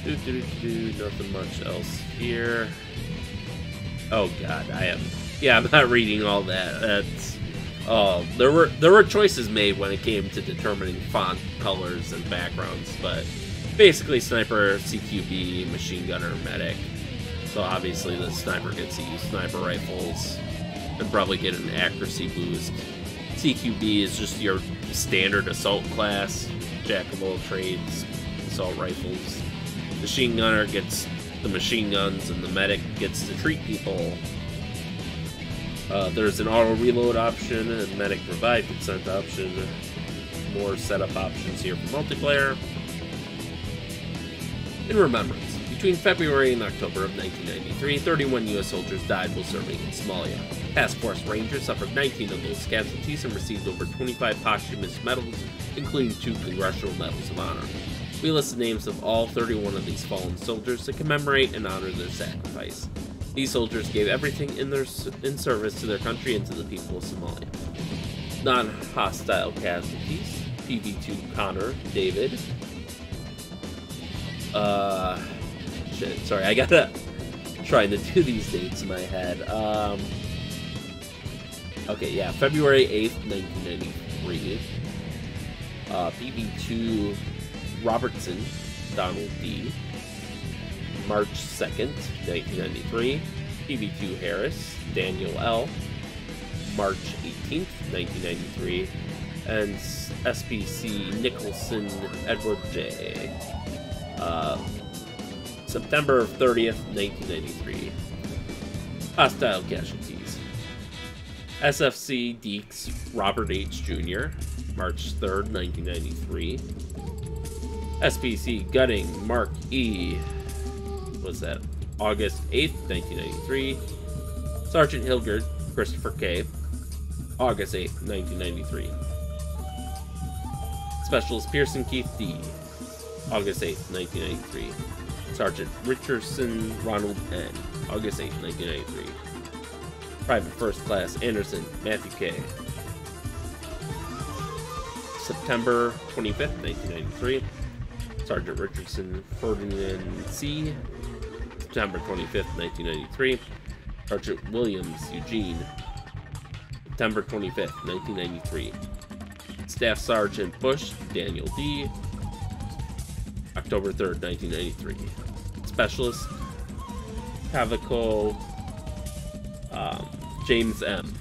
Nothing much else here. Oh god, I'm not reading all that. That's there were choices made when it came to determining font colors and backgrounds, but basically sniper, CQB, machine gunner, medic. So obviously the sniper gets to use sniper rifles and probably get an accuracy boost. CQB is just your standard assault class, jack of all trades, assault rifles. Machine gunner gets the machine guns, and the medic gets to treat people. There's an auto reload option, a medic revive consent option, more setup options here for multiplayer. In remembrance, between February and October of 1993, 31 U.S. soldiers died while serving in Somalia. Task Force Rangers suffered 19 of those casualties and received over 25 posthumous medals, including 2 Congressional Medals of Honor. We list the names of all 31 of these fallen soldiers to commemorate and honor their sacrifice. These soldiers gave everything in service to their country and to the people of Somalia. Non-hostile casualties: PV2 Connor, David. Sorry, I gotta trying to do these dates in my head. Okay, yeah, February 8th, 1993. PV2 Robertson, Donald D. March 2nd, 1993. PV2 Harris, Daniel L. March 18th, 1993. And SPC Nicholson, Edward J. September 30th, 1993. Hostile casualties: SFC Deeks Robert H. Jr., March 3rd, 1993. SPC Gutting Mark E. Was that August 8th, 1993. Sergeant Hilgard Christopher K. August 8th, 1993. Specialist Pearson Keith D. August 8th, 1993. Sergeant Richardson Ronald N. August 8th, 1993. Private First Class Anderson Matthew K. September 25th, 1993. Sergeant Richardson Ferdinand C. September 25th, 1993. Sergeant Williams Eugene. September 25th, 1993. Staff Sergeant Bush Daniel D. October 3rd, 1993. Specialist Pavico James M.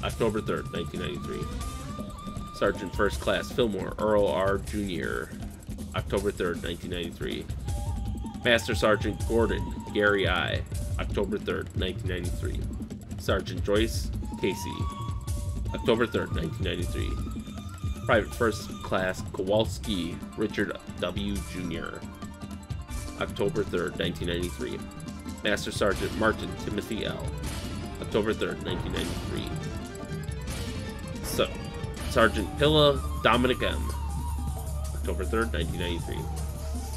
October 3rd, 1993. Sergeant First Class Fillmore Earl R. Jr. October 3rd, 1993. Master Sergeant Gordon Gary I. October 3rd, 1993. Sergeant Joyce Casey. October 3rd, 1993. Private First Class Kowalski Richard W. Jr. October 3rd, 1993. Master Sergeant Martin Timothy L. October 3rd, 1993. Sergeant Pilla Dominic M. October 3rd, 1993.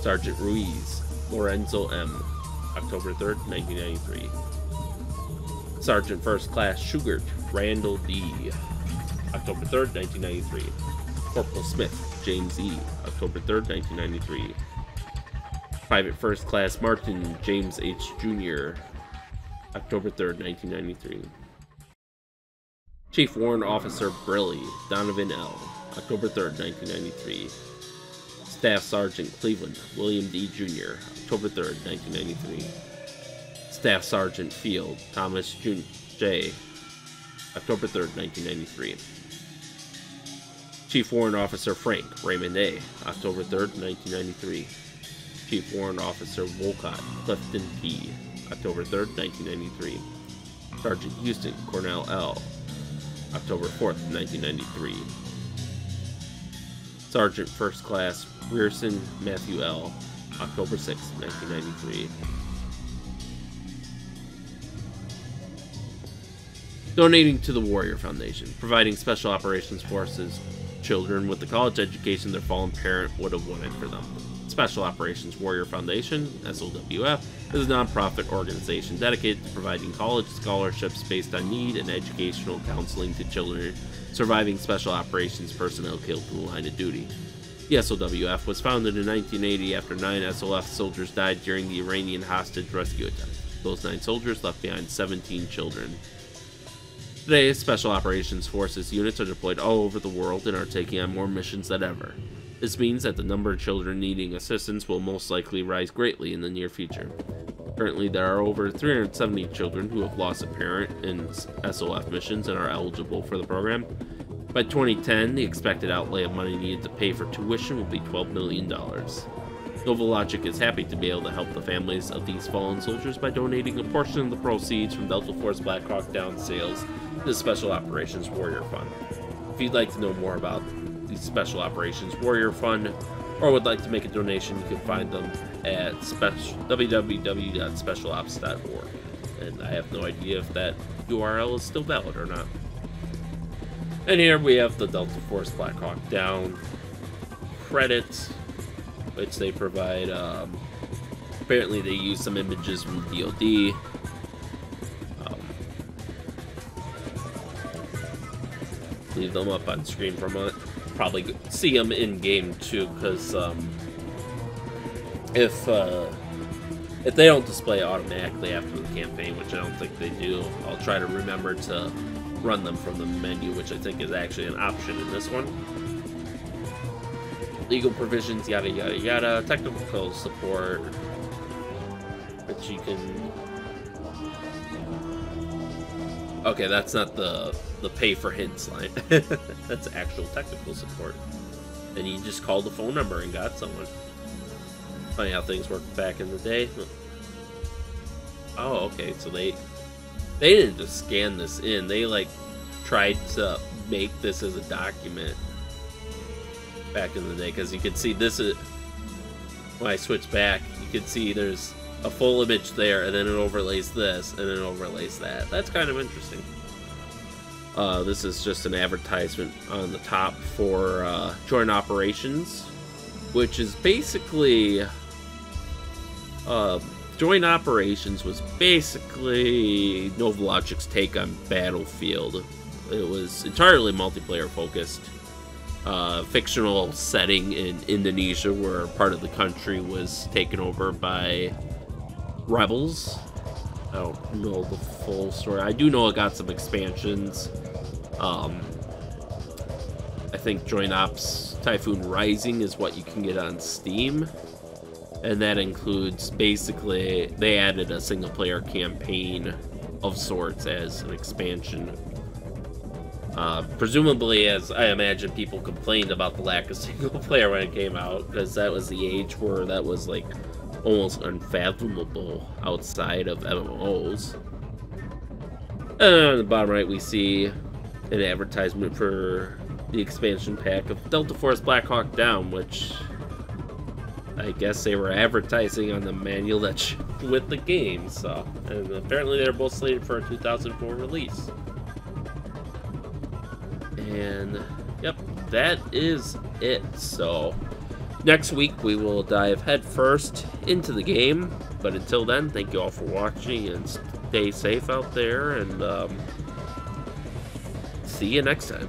Sergeant Ruiz Lorenzo M. October 3rd, 1993. Sergeant First Class Schugert Randall D. October 3rd, 1993. Corporal Smith James E. October 3rd, 1993. Private First Class Martin James H. Jr. October 3rd, 1993. Chief Warrant Officer Briley Donovan L. October 3rd, 1993. Staff Sergeant Cleveland William D. Jr. October 3rd, 1993. Staff Sergeant Field Thomas J. October 3rd, 1993. Chief Warrant Officer Frank Raymond A. October 3rd, 1993. Chief Warrant Officer Wolcott Clifton P. October 3rd, 1993. Sergeant Houston Cornell L. October 4th, 1993. Sergeant First Class Rearson Matthew L. October 6th, 1993. Donating to the Warrior Foundation, providing Special Operations Forces children with the college education their fallen parent would have wanted for them. Special Operations Warrior Foundation, SOWF, is a non-profit organization dedicated to providing college scholarships based on need and educational counseling to children surviving Special Operations personnel killed in the line of duty. The SOWF was founded in 1980 after 9 SOF soldiers died during the Iranian hostage rescue attempt. Those 9 soldiers left behind 17 children. Today, Special Operations Forces units are deployed all over the world and are taking on more missions than ever. This means that the number of children needing assistance will most likely rise greatly in the near future. Currently, there are over 370 children who have lost a parent in SOF missions and are eligible for the program. By 2010, the expected outlay of money needed to pay for tuition will be $12 million. Novalogic is happy to be able to help the families of these fallen soldiers by donating a portion of the proceeds from Delta Force Black Hawk Down sales to the Special Operations Warrior Fund. If you'd like to know more about the Special Operations Warrior Fund, or would like to make a donation, you can find them at www.specialops.org. And I have no idea if that URL is still valid or not. And here we have the Delta Force Black Hawk Down credits, which they provide. Apparently they use some images from the DoD. Leave them up on screen for a moment. Probably see them in game too, because if they don't display automatically after the campaign, which I don't think they do, I'll try to remember to run them from the menu, which I think is actually an option in this one. Legal provisions, yada yada yada. Technical support, which you can. Okay, that's not the pay for hints line. That's actual technical support. And you just called the phone number and got someone. Funny how things worked back in the day. Oh, okay, so they didn't just scan this in. They like tried to make this as a document back in the day, because you can see this is when I switch back, you can see there's a full image there, and then it overlays this, and then it overlays that. That's kind of interesting. This is just an advertisement on the top for Joint Operations, which is basically Joint Operations was basically Novalogic's take on Battlefield. It was entirely multiplayer focused. Fictional setting in Indonesia, where part of the country was taken over by rebels. I don't know the full story. I do know it got some expansions. I think Joint Ops Typhoon Rising is what you can get on Steam. And that includes, basically, they added a single-player campaign of sorts as an expansion. Presumably, as I imagine, people complained about the lack of single-player when it came out, because that was the age where that was, like, almost unfathomable outside of MMOs. And on the bottom right, we see an advertisement for the expansion pack of Delta Force Black Hawk Down, which I guess they were advertising on the manual that shipped with the game. So, and apparently they're both slated for a 2004 release. And yep, that is it. So next week we will dive headfirst into the game, but until then, thank you all for watching and stay safe out there, and see you next time.